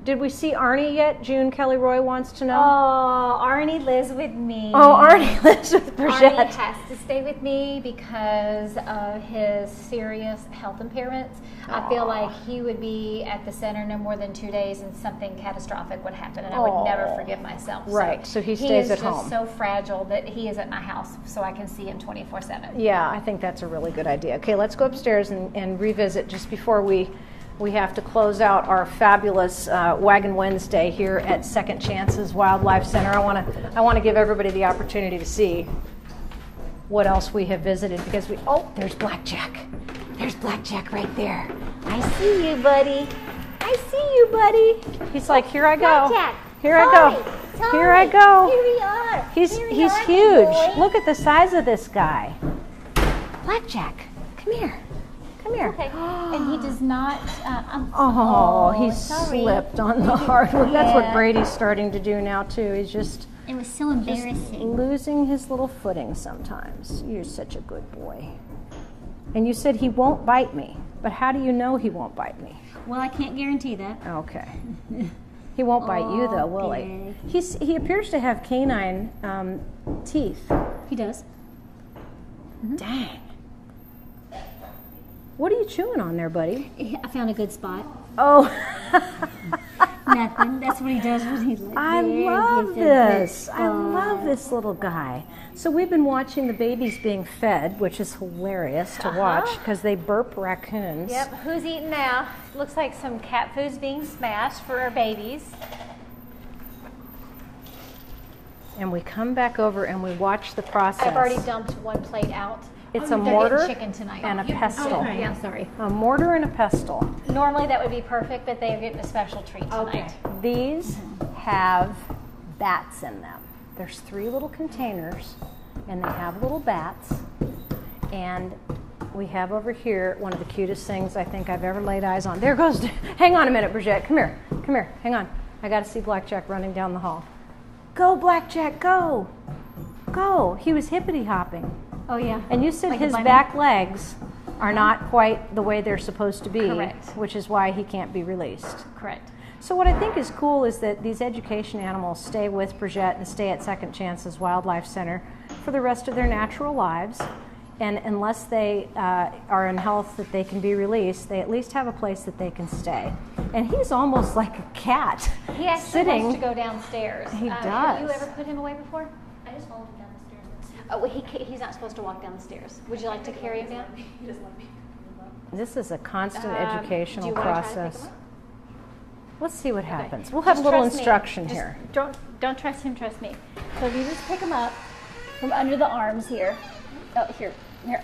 Did we see Arnie yet? June Kelly Roy wants to know. Oh, Arnie lives with me. Oh, Arnie lives with Arnie Brigette. has to stay with me because of his serious health impairments. I feel like he would be at the center no more than 2 days and something catastrophic would happen, and I would never forgive myself. Right, so he stays at home. He is just so fragile that he is at my house so I can see him 24/7. Yeah, I think that's a really good idea. Okay, let's go upstairs and revisit just before we have to close out our fabulous Waggin Wednesday here at Second Chances Wildlife Center. I want to give everybody the opportunity to see what else we have visited because there's Blackjack. There's Blackjack right there. I see you, buddy. I see you, buddy. He's like, here I go. Blackjack. Here I go. Here I go. Here we are. He's Here we are, huge. boy. Look at the size of this guy. Blackjack, come here. Come here. Okay. And he does not. He sorry. slipped on the hardwood. That's what Yeah. Brady's starting to do now too. He's just It was so embarrassing. losing his little footing sometimes. You're such a good boy. And you said he won't bite me, but how do you know he won't bite me? Well, I can't guarantee that. Okay. He won't bite you though, will he? He appears to have canine teeth. He does. Dang. What are you chewing on there, buddy? I found a good spot. Oh, Nothing. That's what he does when he's like, I there, love gets a good this. I spot. love this little guy. So we've been watching the babies being fed, which is hilarious to watch because they burp raccoons. Yep, who's eating now? Looks like some cat food's being smashed for our babies. And we come back over and we watch the process. I've already dumped one plate out. It's a They're getting mortar chicken tonight. and a pestle. Okay. Yeah, sorry. A mortar and a pestle. Normally that would be perfect, but they're getting a special treat tonight. These have bats in them. There's 3 little containers, and they have little bats. And we have over here one of the cutest things I think I've ever laid eyes on. There goes, hang on a minute, Brigette. Come here, hang on. I got to see Blackjack running down the hall. Go, Blackjack, go. Go. He was hippity hopping. Oh, yeah. And you said Like a his bunny? back legs are not quite the way they're supposed to be, Correct. which is why he can't be released. Correct. So what I think is cool is that these education animals stay with Brigette and stay at Second Chances Wildlife Center for the rest of their natural lives. And unless they are in health that they can be released, they at least have a place that they can stay. And he's almost like a cat. He actually sitting. wants to go downstairs. He Have you does. ever put him away before? I just followed him down the stairs. Oh, well, he's not supposed to walk down the stairs. Would you like to carry him down? This is a constant Do educational you want to try to pick process. him up? Let's see what happens. We'll have Just a little trust me. instruction Just here. Don't trust him, trust me. So you just pick him up from under the arms here. Oh, here.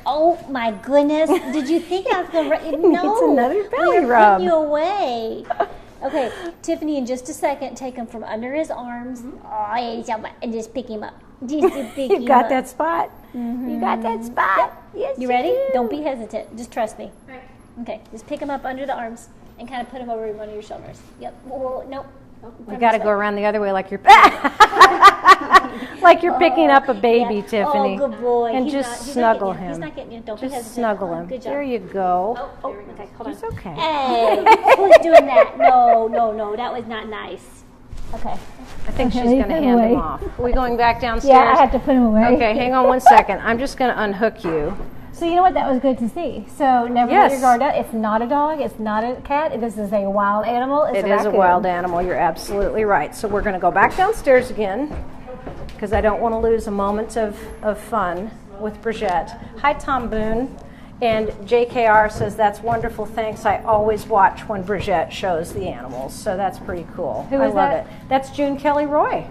Oh my goodness! Did you think I was gonna? No, another belly we're rub. putting you away. Okay, Tiffany. In just a second, take him from under his arms. Oh, yeah, and just pick him up. Just to pick You him got up. that spot? You got that spot? Yes, You ready? do. Don't be hesitant. Just trust me. Okay, just pick him up under the arms and kind of put him over one of your shoulders. Yep. Whoa, nope. You got to go around the other way like you're like you're picking up a baby, Yeah. Tiffany. Oh, good boy. And He's just not- he's not snuggle getting you. him. He's not getting you. Don't be Just hesitant. snuggle him. Good job. There you go. Oh, okay. Hold on. It's okay. Hey, who's doing that? No, that was not nice. Okay. I think she's Okay, going to put 'em hand him away. off. Are we going back downstairs? Yeah, I have to put him away. Okay, hang on 1 second. I'm just going to unhook you. So you know what? That was good to see. So never let your guard down. It's not a dog. It's not a cat. This is a wild animal. It's It is a wild animal. You're absolutely right. So we're going to go back downstairs again because I don't want to lose a moment of fun with Brigette. Hi, Tom Boone. And JKR says, that's wonderful. Thanks. I always watch when Brigette shows the animals. So that's pretty cool. Who I is love that? it. That's June Kelly Roy.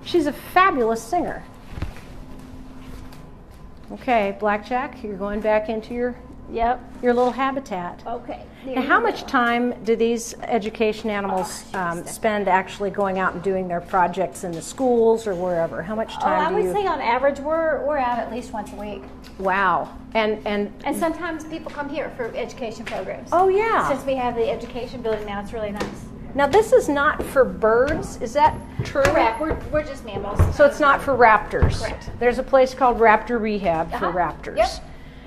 She's a fabulous singer. Okay, Blackjack, you're going back into your little habitat. Okay. Now, how much time do these education animals spend actually going out and doing their projects in the schools or wherever? How much time I do would you? say on average we're out at least once a week. Wow. And sometimes people come here for education programs. oh yeah. Since we have the education building now, it's really nice. Now this is not for birds. Is that true? Correct. We're just mammals. So it's not for raptors. Correct. There's a place called Raptor Rehab for raptors. Yep.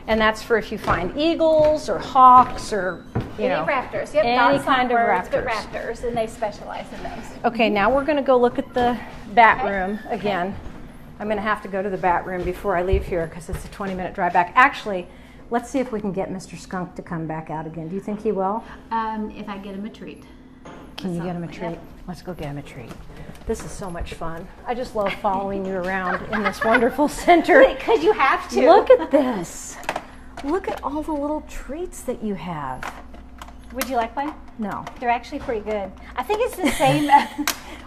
And that's for if you find eagles or hawks or Any raptors. Yep. any Not kind of songbirds, raptors. but raptors, and they specialize in those. Okay, now we're going to go look at the bat room again. I'm going to have to go to the bat room before I leave here because it's a 20-minute drive back. Actually, let's see if we can get Mr. Skunk to come back out again. Do you think he will? If I get him a treat. Can you get him a treat? Let's go get him a treat. This is so much fun. I just love following you around in this wonderful center. Because you have to. Look at this. Look at all the little treats that you have. Would you like one? No. They're actually pretty good. I think it's the same.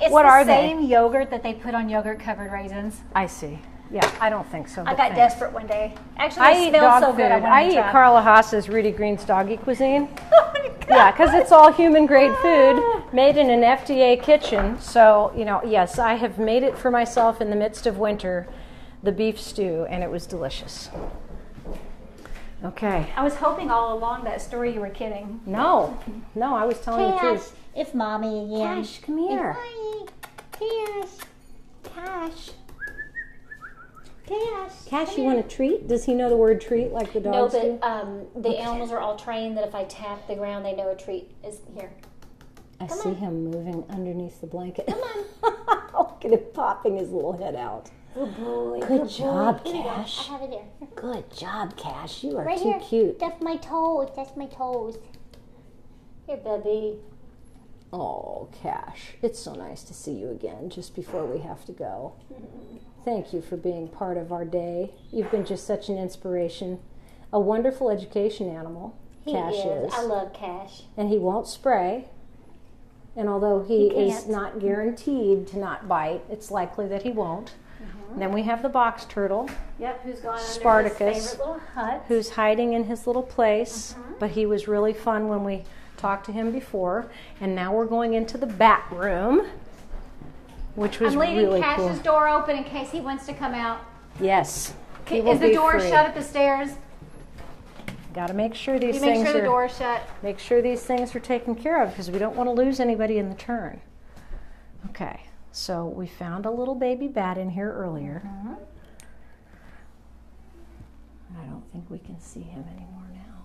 It's What the are they? same yogurt that they put on yogurt covered raisins. I see. Yeah, I don't think so. I but got thanks. desperate one day. Actually, I they eat smell dog so food. good. I eat try. Carla Haas's Rudy Green's doggy cuisine. Oh my God. Yeah, because it's all human grade food made in an FDA kitchen. So, yes, I have made it for myself in the midst of winter, the beef stew, and it was delicious. Okay. I was hoping all along that story you were kidding. No, I was telling the truth. It's mommy again. Cash, come here. Cash. Cash, you want a treat? Does he know the word treat like the No, dogs do? but the animals are all trained that if I tap the ground, they know a treat is here. I see him moving underneath the blanket. Come on. Look at him popping his little head out. Good boy. Good job, Here we go. Cash. I have it there. Good job, Cash. You are Right too here. cute. That's my toes. That's my toes. Here, baby. Oh, Cash. It's so nice to see you again just before we have to go. Thank you for being part of our day. You've been just such an inspiration. A wonderful education animal, Cash is. I love Cash. And he won't spray. And although he is can't. not guaranteed to not bite, it's likely that he won't. And then we have the box turtle, Yep, who's gone under Spartacus, his favorite little hut. who's hiding in his little place. But he was really fun when we talked to him before. And now we're going into the bat room, which was I'm leaving really Cash's cool. door open in case he wants to come out. Yes. He will Is the be door free. shut at the stairs? Got to make sure these You make things sure the are door is shut. make sure these things are taken care of because we don't want to lose anybody in the turn. Okay. So we found a little baby bat in here earlier. I don't think we can see him anymore now,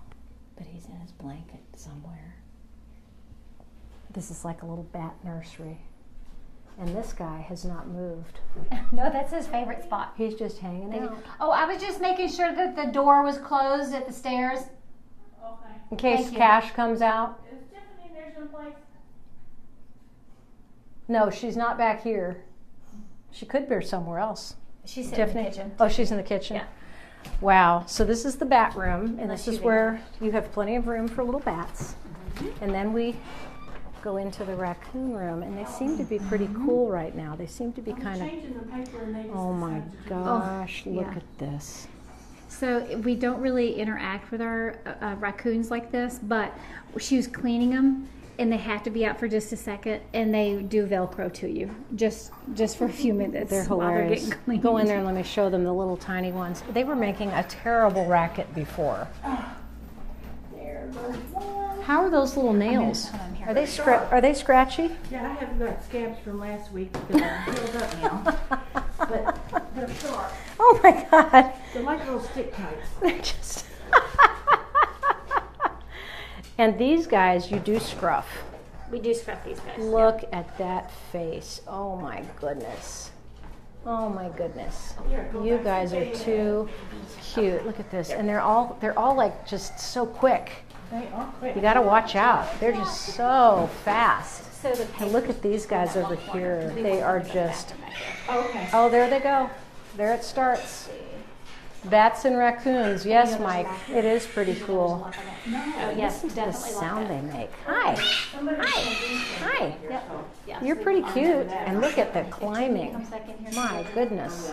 but he's in his blanket somewhere. This is like a little bat nursery. And this guy has not moved. No, that's his favorite spot. He's just hanging out. Oh, I was just making sure that the door was closed at the stairs. In case Thank you. Cash comes out. Is Tiffany there someplace? No, she's not back here. She could be somewhere else. She's in Tiffany? the kitchen. Oh, she's in the kitchen. Yeah. Wow. So this is the bat room, and Unless this is you where you have plenty of room for little bats. And then we go into the raccoon room, and they seem to be pretty cool right now. They seem to be kind of. Changing the paper and they just Oh my decided to- gosh! Look yeah. at this. So we don't really interact with our raccoons like this, but she was cleaning them, and they have to be out for just a second, and they do Velcro to you, just for a few minutes. They're while hilarious. getting cleaned. Go in there and let me show them the little tiny ones. They were making a terrible racket before. How are those little nails? hold on here. Are they scratchy? Yeah, I have got scabs from last week because I'm healed up now. But they're sharp. Oh my God! They're like little stick tights. They're just. And these guys, you do scruff. We do scruff these guys. Look at that face. Oh my goodness. Oh my goodness. You guys are too cute. Look at this. And they're all like just so quick. They are quick. You got to watch out. They're just so fast. So the And look at these guys over here. They are just, Okay. oh, there they go. There it starts. Bats and raccoons. Yes, Mike. It is pretty cool. Oh, yes, Listen to the definitely sound like they make. Hi. Hi. Hi. You're pretty cute. And look at the climbing. My goodness.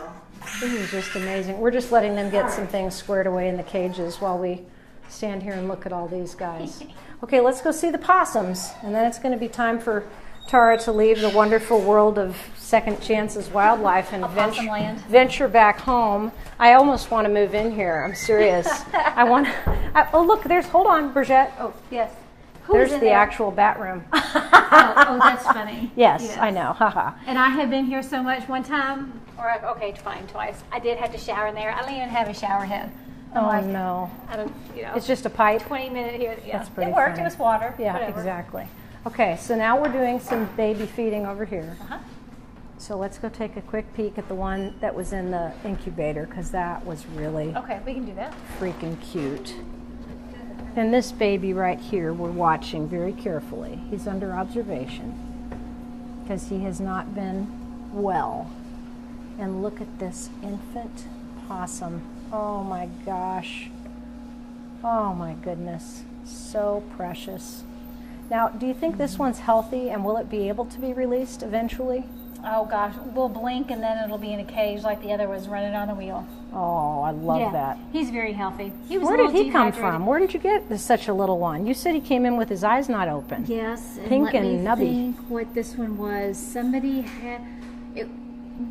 This is just amazing. We're just letting them get some things squared away in the cages while we stand here and look at all these guys. Okay, let's go see the possums. And then it's going to be time for Tara to leave the wonderful world of Second Chances Wildlife and Opossum land. venture back home. I almost want to move in here. I'm serious. Oh, look, hold on, Brigette. Oh, Yes. there's in the there? actual bat room. Oh, that's funny. Yes, I know. Haha. And I have been here so much one time, fine, twice. I did have to shower in there. I don't even have a shower head. I'm Oh, like, no. I don't, It's just a pipe. 20-minute here. Yeah, That's pretty it worked. funny. It was water. Yeah, whatever. exactly. Okay, so now we're doing some baby feeding over here. Uh-huh. So let's go take a quick peek at the one that was in the incubator, because that was really Okay, we can do that. freaking cute. And this baby right here, we're watching very carefully. He's under observation because he has not been well. And look at this infant possum. Oh my gosh. Oh my goodness. So precious. Now, do you think this one's healthy, and will it be able to be released eventually? Oh gosh, we'll blink and then it'll be in a cage like the other was running on a wheel. Oh, I love that. He's very healthy. He was Where a did little he come dehydrated. from? Where did you get such a little one? You said he came in with his eyes not open. Yes, Pink let me and nubby. think what this one was. Somebody had.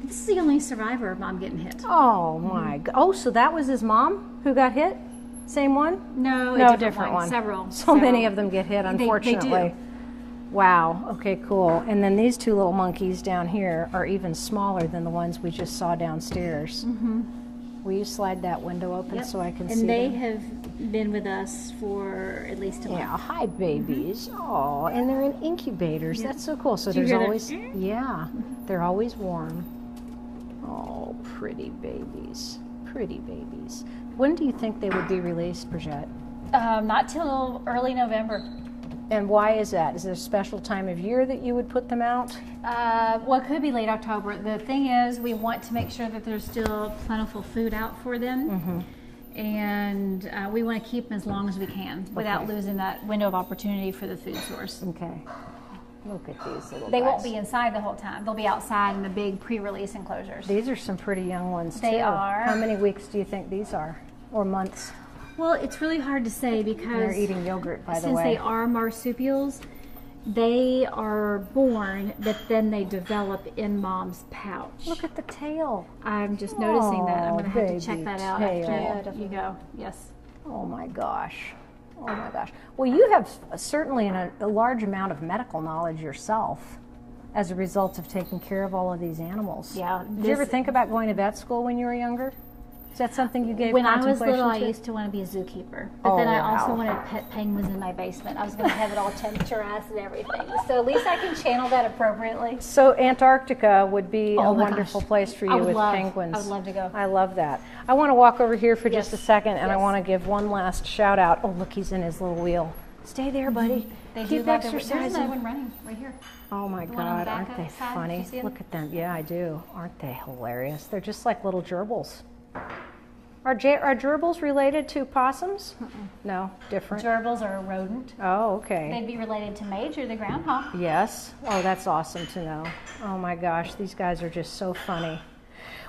This is the only survivor of Mom getting hit. Oh my God. Oh, so that was his mom who got hit? Same one? No, No, a different one. Several. So many of them get hit, They do. unfortunately. Wow. Okay, cool. And then these two little monkeys down here are even smaller than the ones we just saw downstairs. Mm-hmm. Will you slide that window open so I can see And they them? have been with us for at least a month. Yeah, hi babies. Oh, and they're in incubators. That's so cool. So Do you there's hear always, the- yeah, they're always warm. Oh, pretty babies. Pretty babies. When do you think they would be released, Brigette? Not till early November. And why is that? Is there a special time of year that you would put them out? Well, it could be late October. The thing is, we want to make sure that there's still plentiful food out for them. And we want to keep them as long as we can without losing that window of opportunity for the food source. Okay. Look at these little They guys. won't be inside the whole time. They'll be outside in the big pre-release enclosures. These are some pretty young ones, too. They are. How many weeks do you think these are? Or months? Well, it's really hard to say because They're eating yogurt, by the since way. they are marsupials, they are born, but then they develop in mom's pouch. Look at the tail. I'm just noticing that. I'm Oh, going to have to check baby that out tail. after you go. Yes. Oh my gosh. Oh my gosh. Well, you have certainly a large amount of medical knowledge yourself as a result of taking care of all of these animals. Yeah, Did you ever think about going to vet school when you were younger? Is that something you gave When I was contemplation little, I to? used to want to be a zookeeper, but then Oh, I also wow. wanted pet penguins in my basement. I was going to have it all temperaturized and everything. So at least I can channel that appropriately. So Antarctica would be Oh a my wonderful gosh. place for I you would with love- penguins. I would love to go. I love that. I want to walk over here for just a second, and I Yes. want to give one last shout out. Oh, look, he's in his little wheel. Stay there, buddy. They Keep do love there's exercising. another one running right here. Oh my one on the God, back aren't of they the side, funny? you see 'em? Look at them. Yeah, I do. Aren't they hilarious? They're just like little gerbils. Are gerbils related to possums? No, different. Gerbils are a rodent. Oh, okay. They'd be related to Major, the groundhog. Yes. Oh, that's awesome to know. Oh my gosh, these guys are just so funny.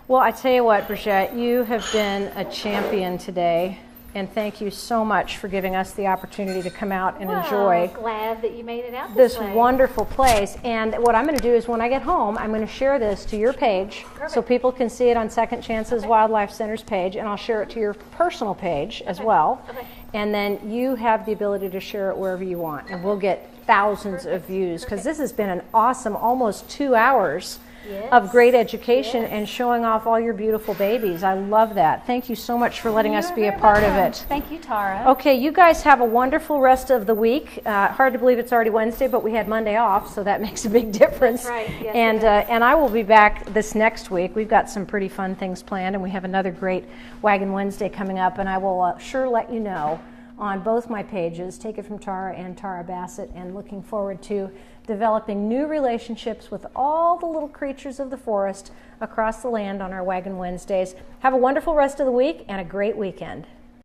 Well, I tell you what, Brigette, you have been a champion today, and thank you so much for giving us the opportunity to come out and enjoy Glad that you made it out this way. wonderful place. And what I'm going to do is when I get home, I'm going to share this to your page so people can see it on Second Chances Wildlife Center's page, and I'll share it to your personal page as well. Okay. And then you have the ability to share it wherever you want, and we'll get thousands of views because this has been an awesome almost 2 hours of great education and showing off all your beautiful babies. I love that. Thank you so much for letting us be a part of it. Thank you, Tara. Okay, you guys have a wonderful rest of the week. Hard to believe it's already Wednesday, but we had Monday off, so that makes a big difference. That's right. Yes, And I will be back this next week. We've got some pretty fun things planned, and we have another great Waggin Wednesday coming up, and I will sure let you know on both my pages, Take It From Tara and Tara Bassett, and looking forward to developing new relationships with all the little creatures of the forest across the land on our Waggin Wednesdays. Have a wonderful rest of the week and a great weekend.